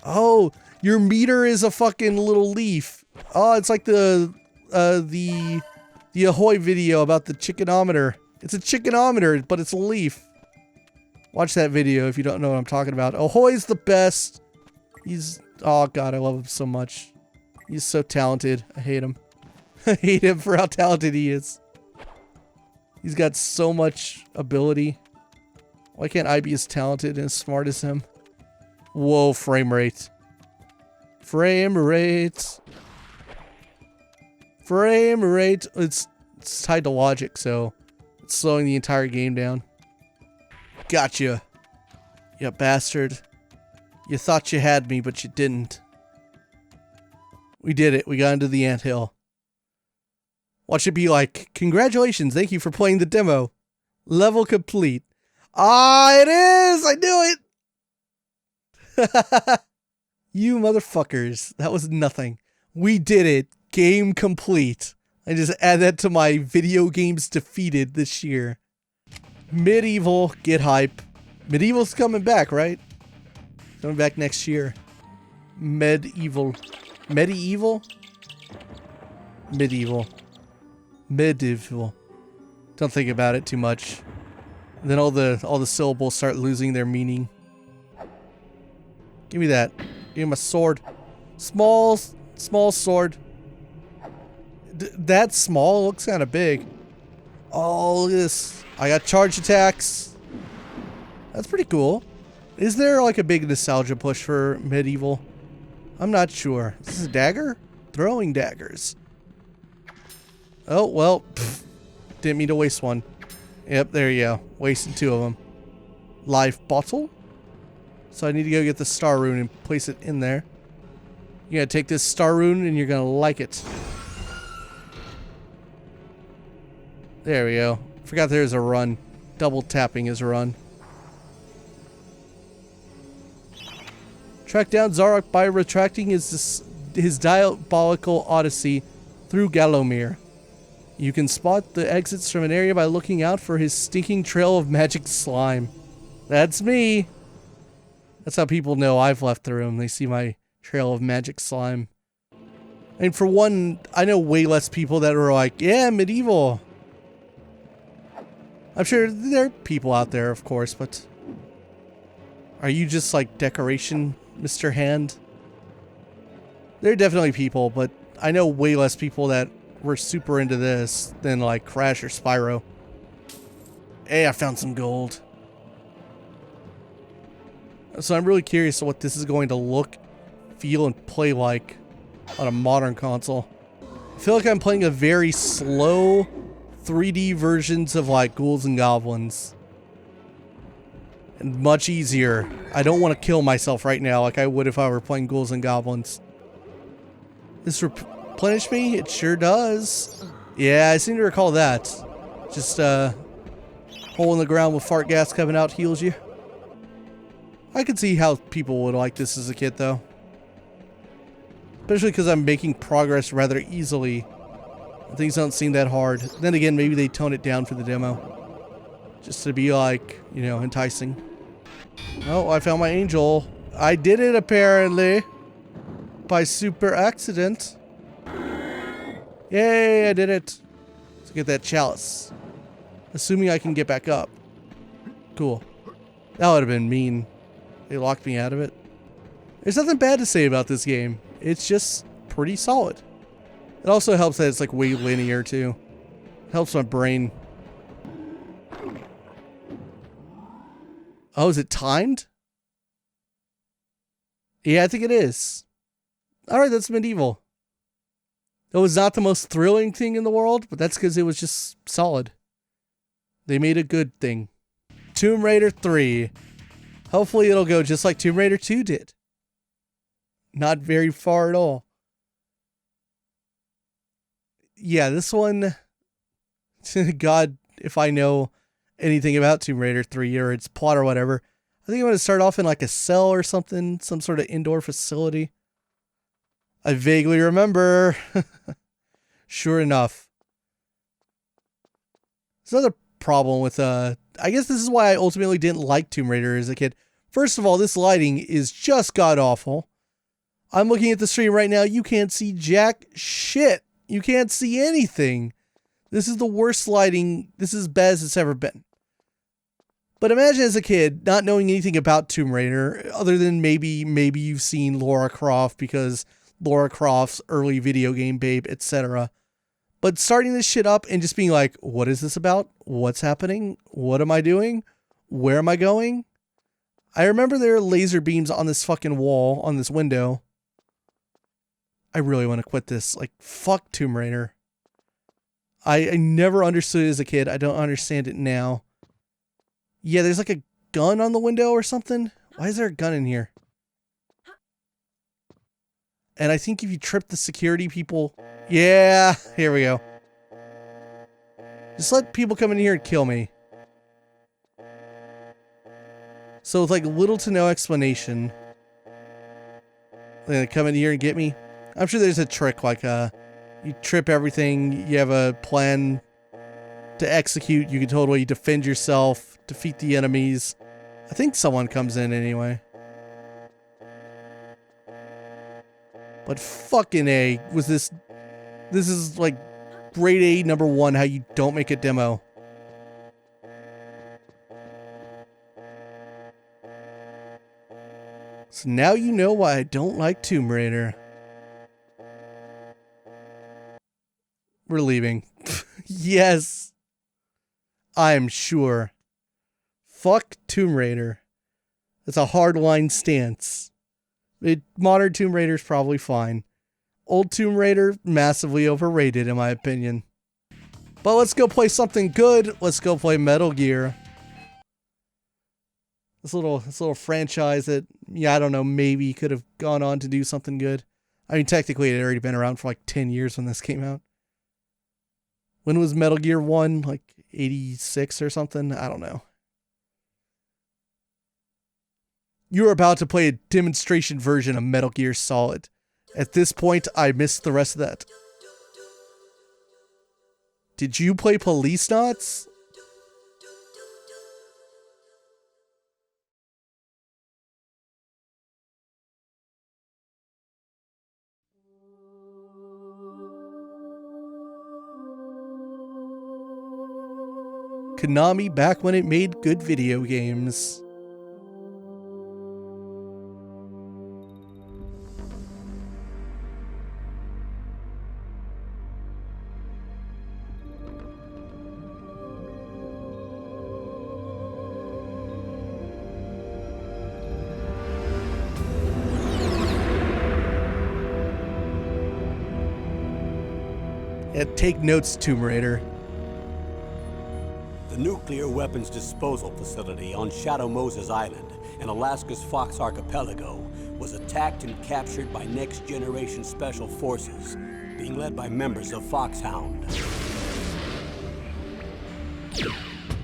Oh, your meter is a fucking little leaf. Oh, it's like the Ahoy video about the chickenometer. It's a chickenometer, but it's a leaf. Watch that video if you don't know what I'm talking about. Ahoy's the best. He's, oh god, I love him so much. He's so talented. I hate him. I hate him for how talented he is. He's got so much ability. Why can't I be as talented and as smart as him? Whoa, frame rate. Frame rate. Frame rate. It's tied to logic, so it's slowing the entire game down. Gotcha. You bastard. You thought you had me, but you didn't. We did it. We got into the anthill. Watch it be like, congratulations, thank you for playing the demo. Level complete. Ah, it is! I knew it! You motherfuckers. That was nothing. We did it. Game complete. I just add that to my video games defeated this year. Medieval, get hype. Medieval's coming back, right? Coming back next year. Medieval. Medieval? Medieval. Medieval. Don't think about it too much. Then all the syllables start losing their meaning. Give me that. Give me my sword. Small sword. That's small. Looks kind of big. Oh, look at this. I got charge attacks. That's pretty cool. Is there like a big nostalgia push for Medieval? I'm not sure. Is this a dagger? Throwing daggers. Oh, well. Pff, didn't mean to waste one. Yep, there you go. Wasting two of them. Live bottle? So I need to go get the star rune and place it in there. You're gonna take this star rune and you're gonna like it. There we go. Forgot there's a run. Double tapping is a run. Track down Zarok by retracting his diabolical odyssey through Gallowmere. You can spot the exits from an area by looking out for his stinking trail of magic slime. That's me. That's how people know I've left the room. They see my trail of magic slime. And for one, I know way less people that are like, yeah, Medieval. I'm sure there are people out there, of course, but are you just like decoration, Mr. Hand? There are definitely people, but I know way less people that were super into this than like Crash or Spyro. Hey, I found some gold. So I'm really curious what this is going to look, feel, and play like on a modern console. I feel like I'm playing a very slow 3D versions of like Ghouls and Goblins. And much easier. I don't want to kill myself right now like I would if I were playing Ghouls and Goblins. This replenish me? It sure does. Yeah, I seem to recall that. Just hole in the ground with fart gas coming out heals you. I could see how people would like this as a kid though. Especially because I'm making progress rather easily. Things don't seem that hard. Then again, maybe they tone it down for the demo. Just to be like, you know, enticing. Oh, I found my angel. I did it apparently. By super accident. Yay, I did it. Let's get that chalice. Assuming I can get back up. Cool. That would have been mean. They locked me out of it. There's nothing bad to say about this game. It's just pretty solid. It also helps that it's like way linear too. It helps my brain. Oh, is it timed? Yeah, I think it is. Alright, that's Medieval. It was not the most thrilling thing in the world, but that's because it was just solid. They made a good thing. Tomb Raider 3. Hopefully it'll go just like Tomb Raider 2 did. Not very far at all. Yeah, this one... God, if I know anything about Tomb Raider 3 or its plot or whatever, I think I'm going to start off in like a cell or something, some sort of indoor facility. I vaguely remember. Sure enough. There's another problem with, I guess this is why I ultimately didn't like Tomb Raider as a kid. First of all, this lighting is just god-awful. I'm looking at the stream right now. You can't see jack shit. You can't see anything. This is the worst lighting. This is as bad as it's ever been. But imagine as a kid, not knowing anything about Tomb Raider, other than maybe you've seen Lara Croft because Lara Croft's early video game babe, etc. But starting this shit up and just being like, what is this about? What's happening? What am I doing? Where am I going? I remember there are laser beams on this fucking wall, on this window. I really want to quit this. Like, fuck Tomb Raider. I never understood it as a kid. I don't understand it now. Yeah, there's like a gun on the window or something. Why is there a gun in here? And I think if you trip the security people... Yeah, here we go. Just let people come in here and kill me. So with like little to no explanation, they're gonna come in here and get me. I'm sure there's a trick like you trip everything, you have a plan to execute, you can totally defend yourself, defeat the enemies. I think someone comes in anyway. But fucking A, was this is like grade A number 1 how you don't make a demo. So now you know why I don't like Tomb Raider. We're leaving. Yes. I'm sure. Fuck Tomb Raider. That's a hardline stance. Modern Tomb Raider's probably fine. Old Tomb Raider, massively overrated in my opinion. But let's go play something good. Let's go play Metal Gear. This little franchise that, yeah, I don't know, maybe could have gone on to do something good. I mean, technically it had already been around for like 10 years when this came out. When was Metal Gear 1? Like 86 or something? I don't know. You're about to play a demonstration version of Metal Gear Solid. At this point, I missed the rest of that. Did you play Police Knots? Konami back when it made good video games. Yeah, take notes, Tomb Raider. The nuclear weapons disposal facility on Shadow Moses Island in Alaska's Fox Archipelago was attacked and captured by Next Generation Special Forces, being led by members of Foxhound.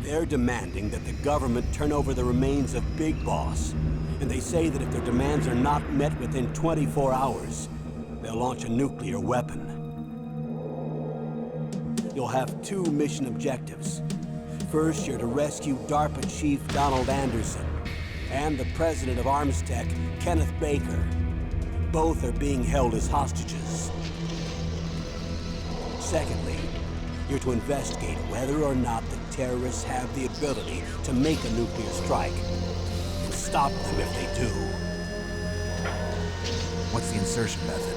They're demanding that the government turn over the remains of Big Boss, and they say that if their demands are not met within 24 hours, they'll launch a nuclear weapon. You'll have 2 mission objectives. First, you're to rescue DARPA Chief Donald Anderson and the president of Armstech, Kenneth Baker. Both are being held as hostages. Secondly, you're to investigate whether or not the terrorists have the ability to make a nuclear strike, and stop them if they do. What's the insertion method?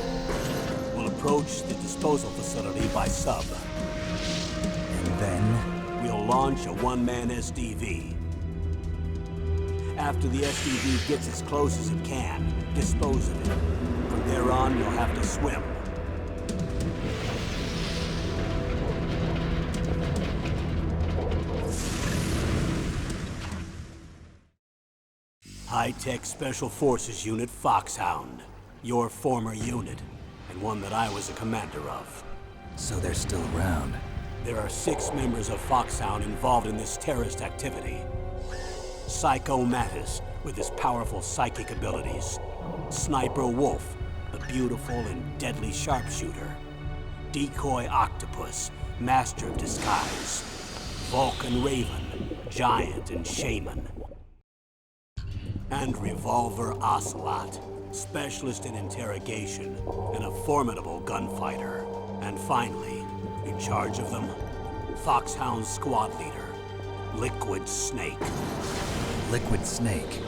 We'll approach the disposal facility by sub. And then? We'll launch a one-man SDV. After the SDV gets as close as it can, dispose of it. From there on, you'll have to swim. High-Tech Special Forces Unit Foxhound. Your former unit, and one that I was a commander of. So they're still around. There are 6 members of Foxhound involved in this terrorist activity. Psycho Mattis, with his powerful psychic abilities. Sniper Wolf, the beautiful and deadly sharpshooter. Decoy Octopus, master of disguise. Vulcan Raven, giant and shaman. And Revolver Ocelot, specialist in interrogation and a formidable gunfighter. And finally, in charge of them, Foxhound's squad leader, Liquid Snake. Liquid Snake?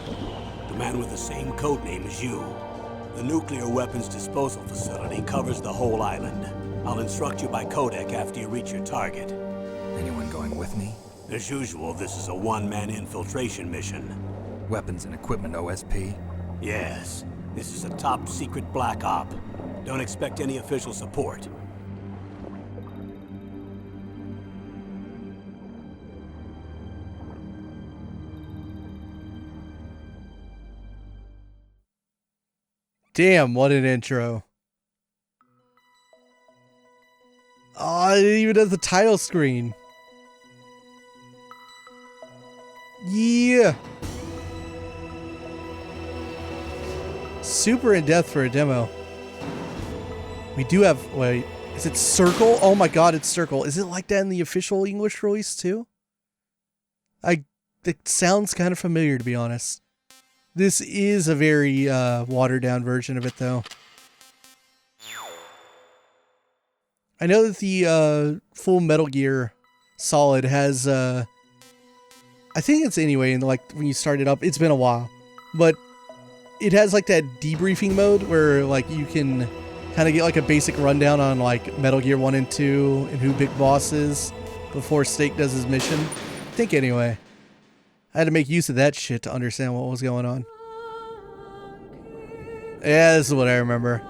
The man with the same codename as you. The nuclear weapons disposal facility covers the whole island. I'll instruct you by codec after you reach your target. Anyone going with me? As usual, this is a one-man infiltration mission. Weapons and equipment OSP? Yes. This is a top-secret black op. Don't expect any official support. Damn, what an intro. Oh, it even has the title screen. Yeah. Super in depth for a demo. We do have, wait, is it Circle? Oh my god, it's Circle. Is it like that in the official English release too? It sounds kind of familiar, to be honest. This is a very watered down version of it though. I know that the full Metal Gear Solid has I think it's anyway, and like when you start it up, it's been a while, but it has like that debriefing mode where like you can kind of get like a basic rundown on like Metal Gear 1 and 2 and who Big Boss is before Snake does his mission. I think anyway. I had to make use of that shit to understand what was going on. Yeah, this is what I remember.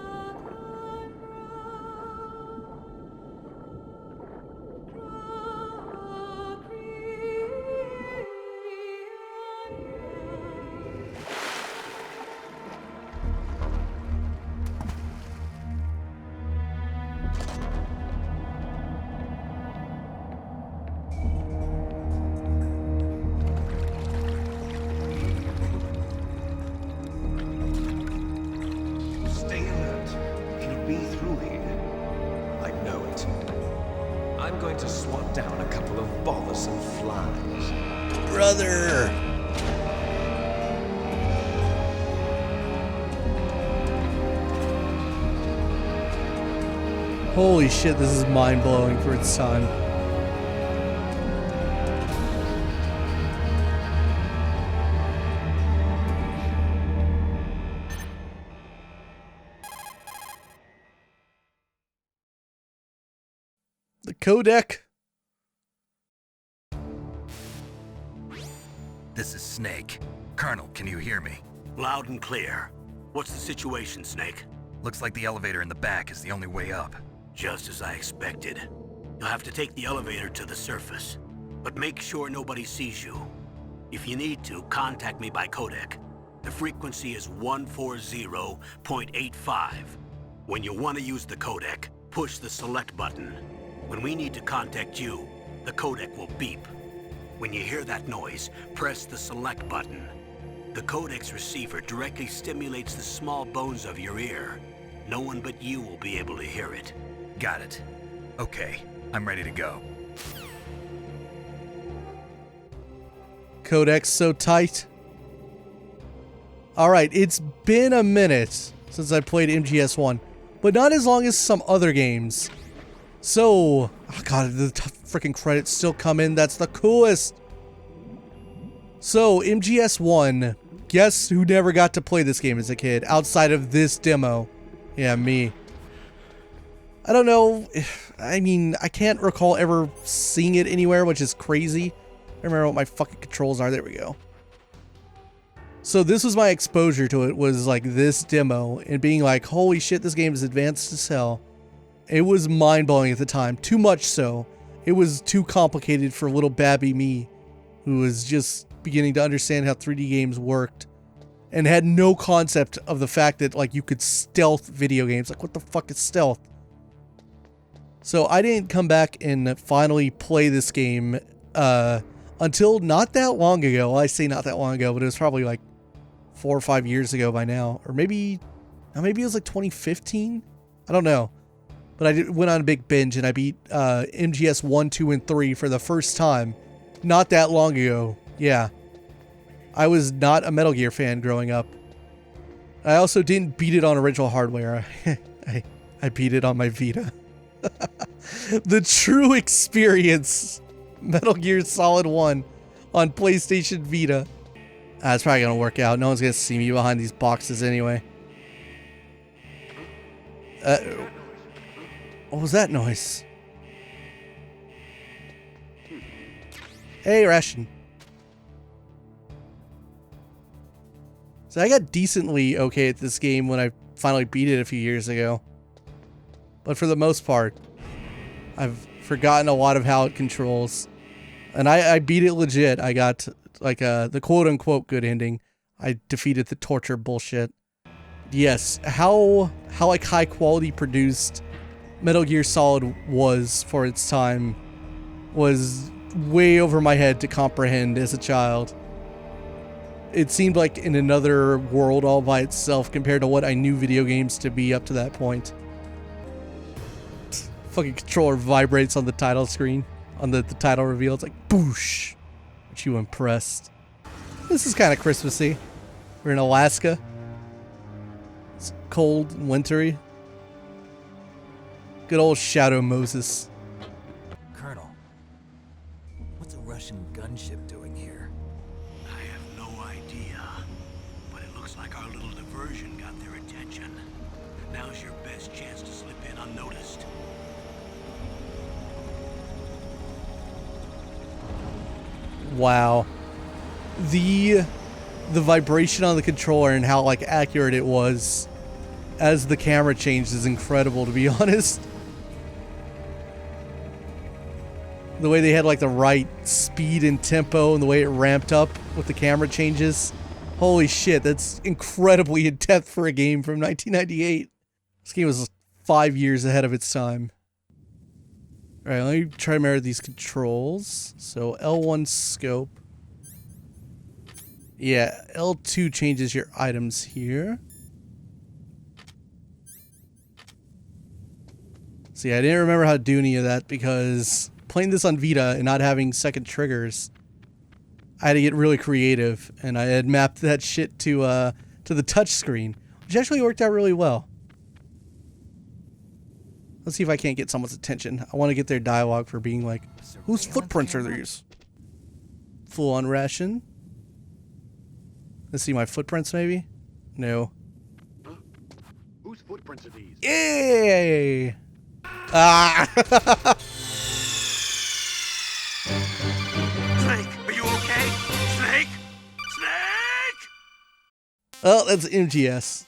Holy shit, this is mind-blowing for its time. The codec. This is Snake. Colonel, can you hear me? Loud and clear. What's the situation, Snake? Looks like the elevator in the back is the only way up. Just as I expected. You'll have to take the elevator to the surface, but make sure nobody sees you. If you need to, contact me by codec. The frequency is 140.85. When you want to use the codec, push the select button. When we need to contact you, the codec will beep. When you hear that noise, press the select button. The codec's receiver directly stimulates the small bones of your ear. No one but you will be able to hear it. Got it. Okay, I'm ready to go. Codex so tight. Alright, it's been a minute since I played MGS1, but not as long as some other games. So, oh god, the freaking credits still come in. That's the coolest. So, MGS1, guess who never got to play this game as a kid outside of this demo? Yeah, me. I don't know. I mean, I can't recall ever seeing it anywhere, which is crazy. I remember what my fucking controls are. There we go. So this was my exposure to it, was like this demo and being like, holy shit, this game is advanced as hell. It was mind-blowing at the time. Too much so. It was too complicated for little babby me, who was just beginning to understand how 3D games worked and had no concept of the fact that like you could stealth video games. Like, what the fuck is stealth? So I didn't come back and finally play this game until not that long ago. Well, I say not that long ago, but it was probably like 4 or 5 years ago by now. Or maybe it was like 2015? I don't know. But I went on a big binge and I beat MGS 1, 2, and 3 for the first time not that long ago. Yeah. I was not a Metal Gear fan growing up. I also didn't beat it on original hardware. I beat it on my Vita. The true experience. Metal Gear Solid 1 on PlayStation Vita. It's probably going to work out. No one's going to see me behind these boxes anyway. What was that noise? Hey, Ration. So I got decently okay at this game when I finally beat it a few years ago. But for the most part, I've forgotten a lot of how it controls. And I beat it legit. I got like the quote-unquote good ending. I defeated the torture bullshit. Yes, how like high quality produced Metal Gear Solid was for its time was way over my head to comprehend as a child. It seemed like in another world all by itself compared to what I knew video games to be up to that point. Fucking controller vibrates on the title screen, on the title reveal. It's like, boosh. Aren't you impressed? This is kind of Christmassy. We're in Alaska. It's cold and wintry. Good old Shadow Moses. Colonel, what's a Russian gunship doing here? I have no idea, but it looks like our little diversion got their attention. Now's your best chance to slip in unnoticed. Wow. The vibration on the controller and how like accurate it was as the camera changed is incredible, to be honest. The way they had like the right speed and tempo and the way it ramped up with the camera changes. Holy shit, that's incredibly in depth for a game from 1998. This game was 5 years ahead of its time. Alright, let me try to mirror these controls. So L1 scope. Yeah, L2 changes your items here. See, I didn't remember how to do any of that because playing this on Vita and not having second triggers, I had to get really creative, and I had mapped that shit to the touch screen, which actually worked out really well. Let's see if I can't get someone's attention. I want to get their dialogue for being like, whose footprints are these? Full on ration. Let's see my footprints maybe? No. Whose footprints are these? Yay! Ah! Snake, are you okay? Snake? Snake! Oh, that's MGS.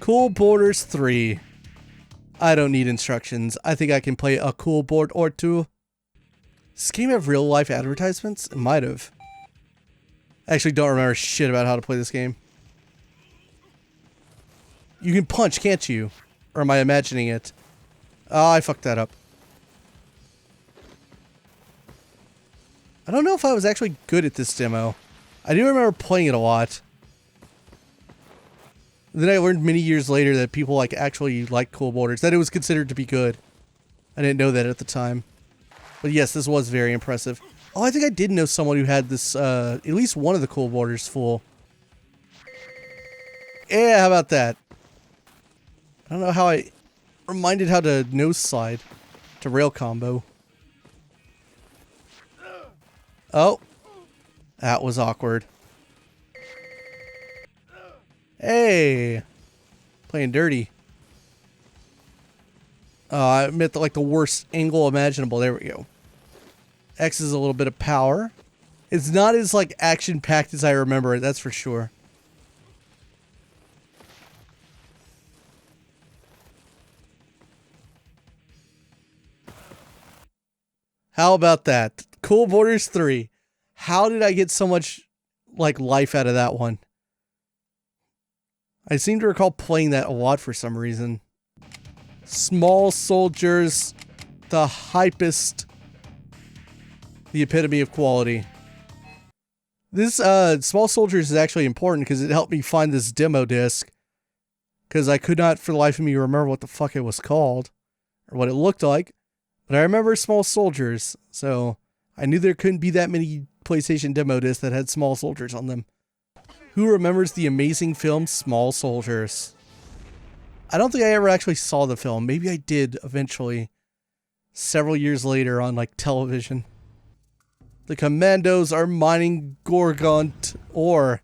Cool Borders 3. I don't need instructions. I think I can play a cool board or two. Does this game have real life advertisements? It might have. I actually don't remember shit about how to play this game. You can punch, can't you? Or am I imagining it? Oh, I fucked that up. I don't know if I was actually good at this demo. I do remember playing it a lot. Then I learned many years later that people like actually liked Cool Borders, that it was considered to be good. I didn't know that at the time. But yes, this was very impressive. Oh, I think I did know someone who had this, at least one of the cool borders full. Yeah, how about that? I don't know how I reminded how to nose slide to rail combo. Oh, that was awkward. Hey, playing dirty. I admit that, like, the worst angle imaginable. There we go. X is a little bit of power. It's not as, like, action-packed as I remember it, that's for sure. How about that? Cool Borders 3. How did I get so much, like, life out of that one? I seem to recall playing that a lot for some reason. Small soldiers, the hypest, the epitome of quality. This Small Soldiers is actually important because it helped me find this demo disc. Because I could not for the life of me remember what the fuck it was called. Or what it looked like. But I remember Small Soldiers. So I knew there couldn't be that many PlayStation demo discs that had Small Soldiers on them. Who remembers the amazing film Small Soldiers? I don't think I ever actually saw the film. Maybe I did eventually. Several years later on, like, television. The commandos are mining Gorgont ore.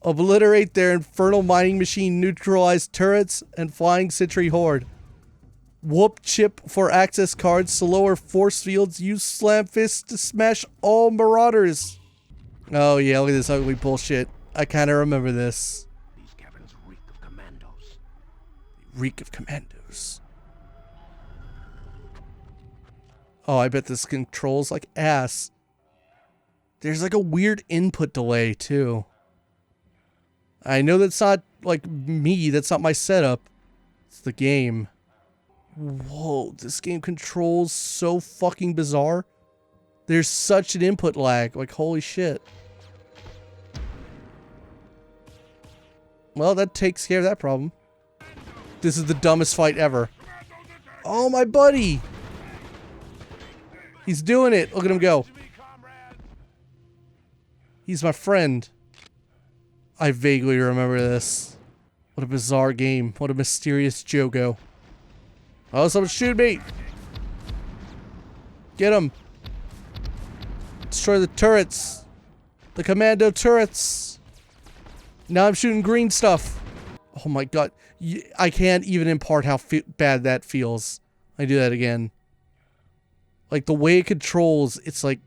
Obliterate their infernal mining machine, neutralize turrets, and flying sentry horde. Whoop chip for access cards to lower force fields. Use slam fists to smash all marauders. Oh yeah, look at this ugly bullshit. I kind of remember this. These caverns reek of commandos. Reek of commandos. Oh, I bet this controls like ass. There's like a weird input delay too. I know that's not like me, that's not my setup. It's the game. Whoa, this game controls so fucking bizarre. There's such an input lag, like holy shit. Well, that takes care of that problem. This is the dumbest fight ever. Oh, my buddy! He's doing it! Look at him go. He's my friend. I vaguely remember this. What a bizarre game. What a mysterious Jogo. Oh, someone shoot me! Get him! Destroy the turrets! The commando turrets! Now I'm shooting green stuff. Oh my god. I can't even impart how bad that feels. I do that again. Like, the way it controls, it's like...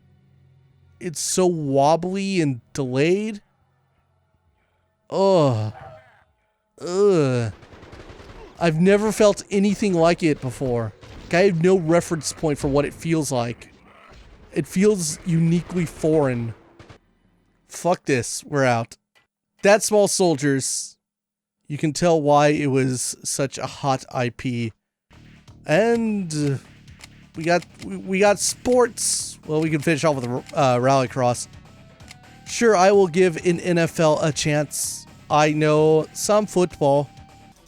It's so wobbly and delayed. Ugh. Ugh. I've never felt anything like it before. Like, I have no reference point for what it feels like. It feels uniquely foreign. Fuck this. We're out. That's Small Soldiers. You can tell why it was such a hot IP. And we got sports. Well, we can finish off with Rallycross. Sure, I will give an NFL a chance. I know some football.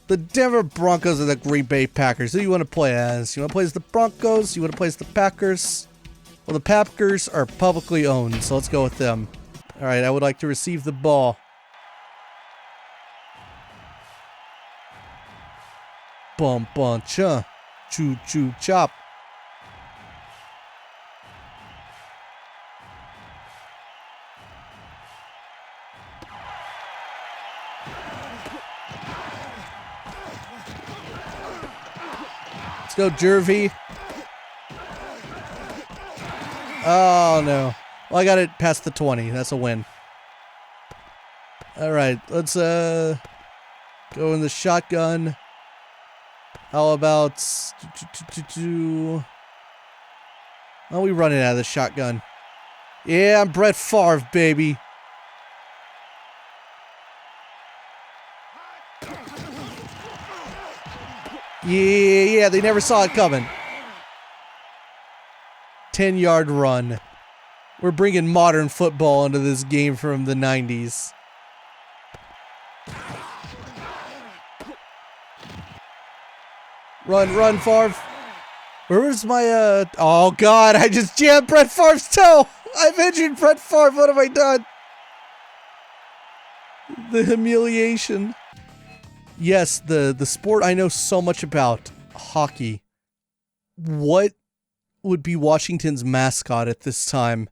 The Denver Broncos are the Green Bay Packers. Who do you want to play as? You want to play as the Broncos? You want to play as the Packers? Well, the Packers are publicly owned, so let's go with them. All right, I would like to receive the ball. Bum bum cha, choo choo chop. Let's go, Jervy. Oh no. Well, I got it past the 20. That's a win. All right, let's go in the shotgun. How about... Oh, we running out of the shotgun. Yeah, I'm Brett Favre, baby. Yeah, they never saw it coming. 10-yard run. We're bringing modern football into this game from the 90s. Run, Favre. Where was my, Oh, God, I just jammed Brett Favre's toe. I've injured Brett Favre. What have I done? The humiliation. Yes, the sport I know so much about, hockey. What would be Washington's mascot at this time?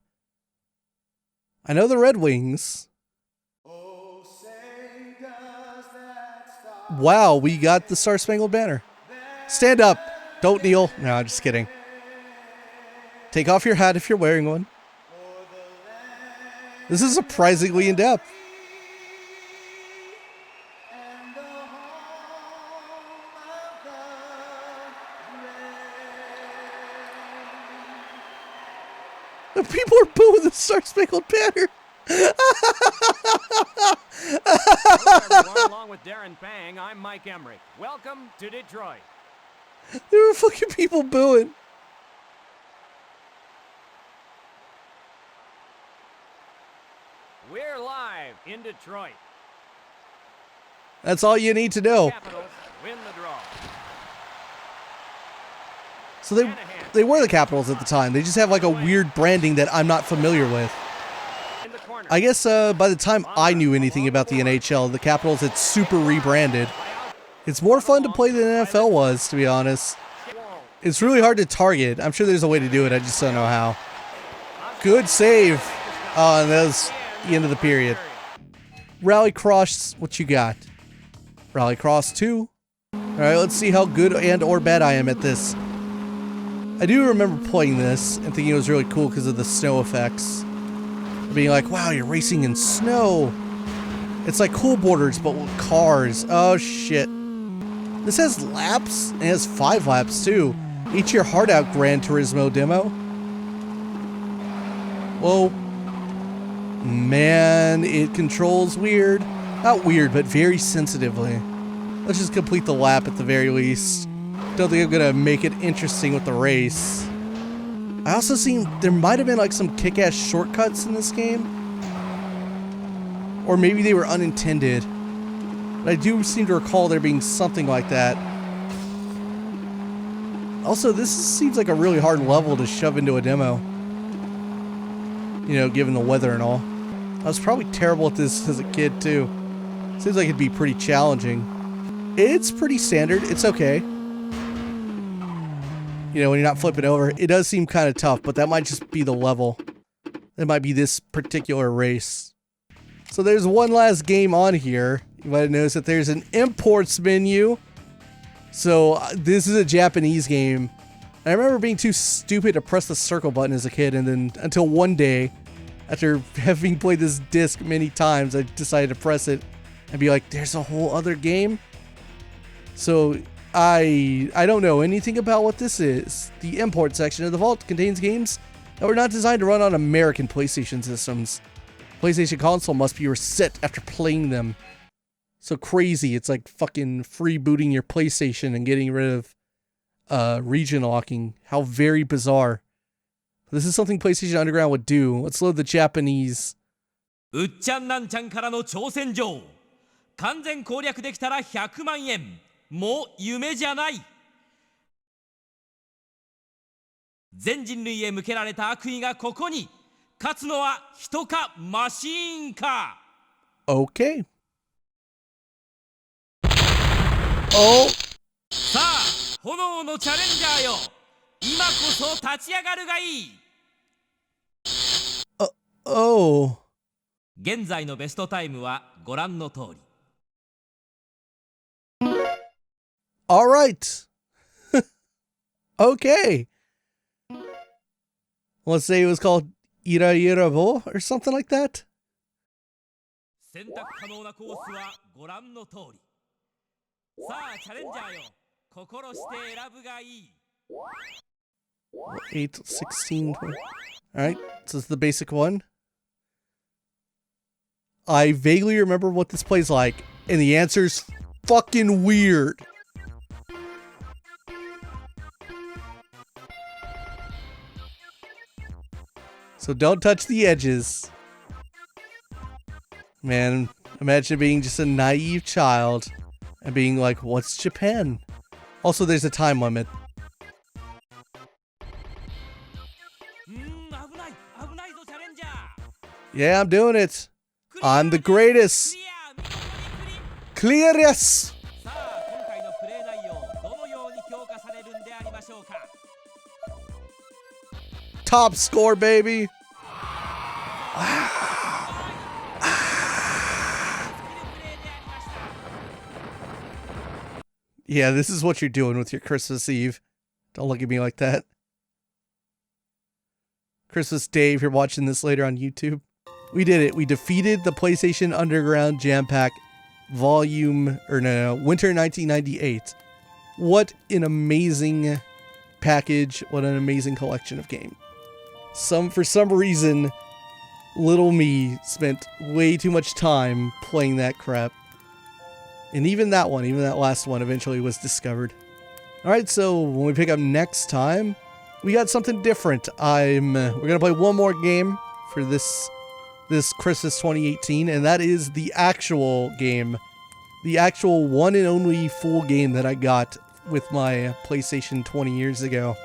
I know the Red Wings. Wow, we got the Star Spangled Banner. Stand up. Don't kneel. No, I'm just kidding. Take off your hat if you're wearing one. This is surprisingly in-depth. The people are booing the Star Spangled Banner. Hello, everyone. Along with Darren Bang, I'm Mike Emmerich. Welcome to Detroit. There were fucking people booing. We're live in Detroit. That's all you need to know. Capitals win the draw. So they were the Capitals at the time. They just have like a weird branding that I'm not familiar with. In the corner. I guess by the time I knew anything about the NHL, the Capitals had super rebranded. It's more fun to play than the NFL was, to be honest. It's really hard to target. I'm sure there's a way to do it. I just don't know how. Good save. Oh, and that was the end of the period. Rallycross, what you got? Rallycross 2. Alright, let's see how good and or bad I am at this. I do remember playing this and thinking it was really cool because of the snow effects. Being like, wow, you're racing in snow. It's like Cool Borders, but with cars. Oh, shit. This has laps, and it has 5 laps, too. Each year hard out Gran Turismo demo. Whoa. Man, it controls weird. Not weird, but very sensitively. Let's just complete the lap at the very least. Don't think I'm gonna make it interesting with the race. I also seen there might have been like some kick-ass shortcuts in this game. Or maybe they were unintended. But I do seem to recall there being something like that. Also, this seems like a really hard level to shove into a demo. You know, given the weather and all. I was probably terrible at this as a kid too. Seems like it'd be pretty challenging. It's pretty standard. It's okay. You know, when you're not flipping over. It does seem kind of tough, but that might just be the level. That might be this particular race. So there's one last game on here. You might have noticed that there's an imports menu. So this is a Japanese game. I remember being too stupid to press the circle button as a kid, and then until one day, after having played this disc many times, I decided to press it and be like, there's a whole other game? So I don't know anything about what this is. The import section of the vault contains games that were not designed to run on American PlayStation systems. PlayStation console must be reset after playing them. So crazy, it's like fucking freebooting your PlayStation and getting rid of region locking. How very bizarre. This is something PlayStation Underground would do. Let's load the Japanese. Ucchannanchan からの挑戦状。完全攻略できたら100万円。もう夢じゃない。全人類へ向けられた悪意がここに。勝つのは人かマシーンか。Okay. Oh. さあ、炎のチャレンジャーよ。今こそ立ち上がるがいい。Oh. 現在のベストタイムはご覧の通り。All right. Okay. Let's say it was called Iraira or something like that. 選択可能なコースはご覧の通り。さあ、チャレンジャーよ。心して選ぶがいい。8, 16, 20. Alright, so this is the basic one. I vaguely remember what this plays like, and the answer's fucking weird. So don't touch the edges. Man, imagine being just a naive child and being like, what's Japan? Also, there's a time limit. Yeah, I'm doing it. I'm the greatest. Clearest. さあ今回のプレー内容どのように評価されるんでありましょうか。 Top score, baby. Yeah, this is what you're doing with your Christmas Eve. Don't look at me like that. Christmas Day, if you're watching this later on YouTube. We did it. We defeated the PlayStation Underground Jampack Winter 1998. What an amazing package. What an amazing collection of games. For some reason, little me spent way too much time playing that crap. And even that last one eventually was discovered. Alright, so when we pick up next time, we got something different. We're gonna play one more game for this Christmas 2018, and that is the actual game. The actual one and only full game that I got with my PlayStation 20 years ago.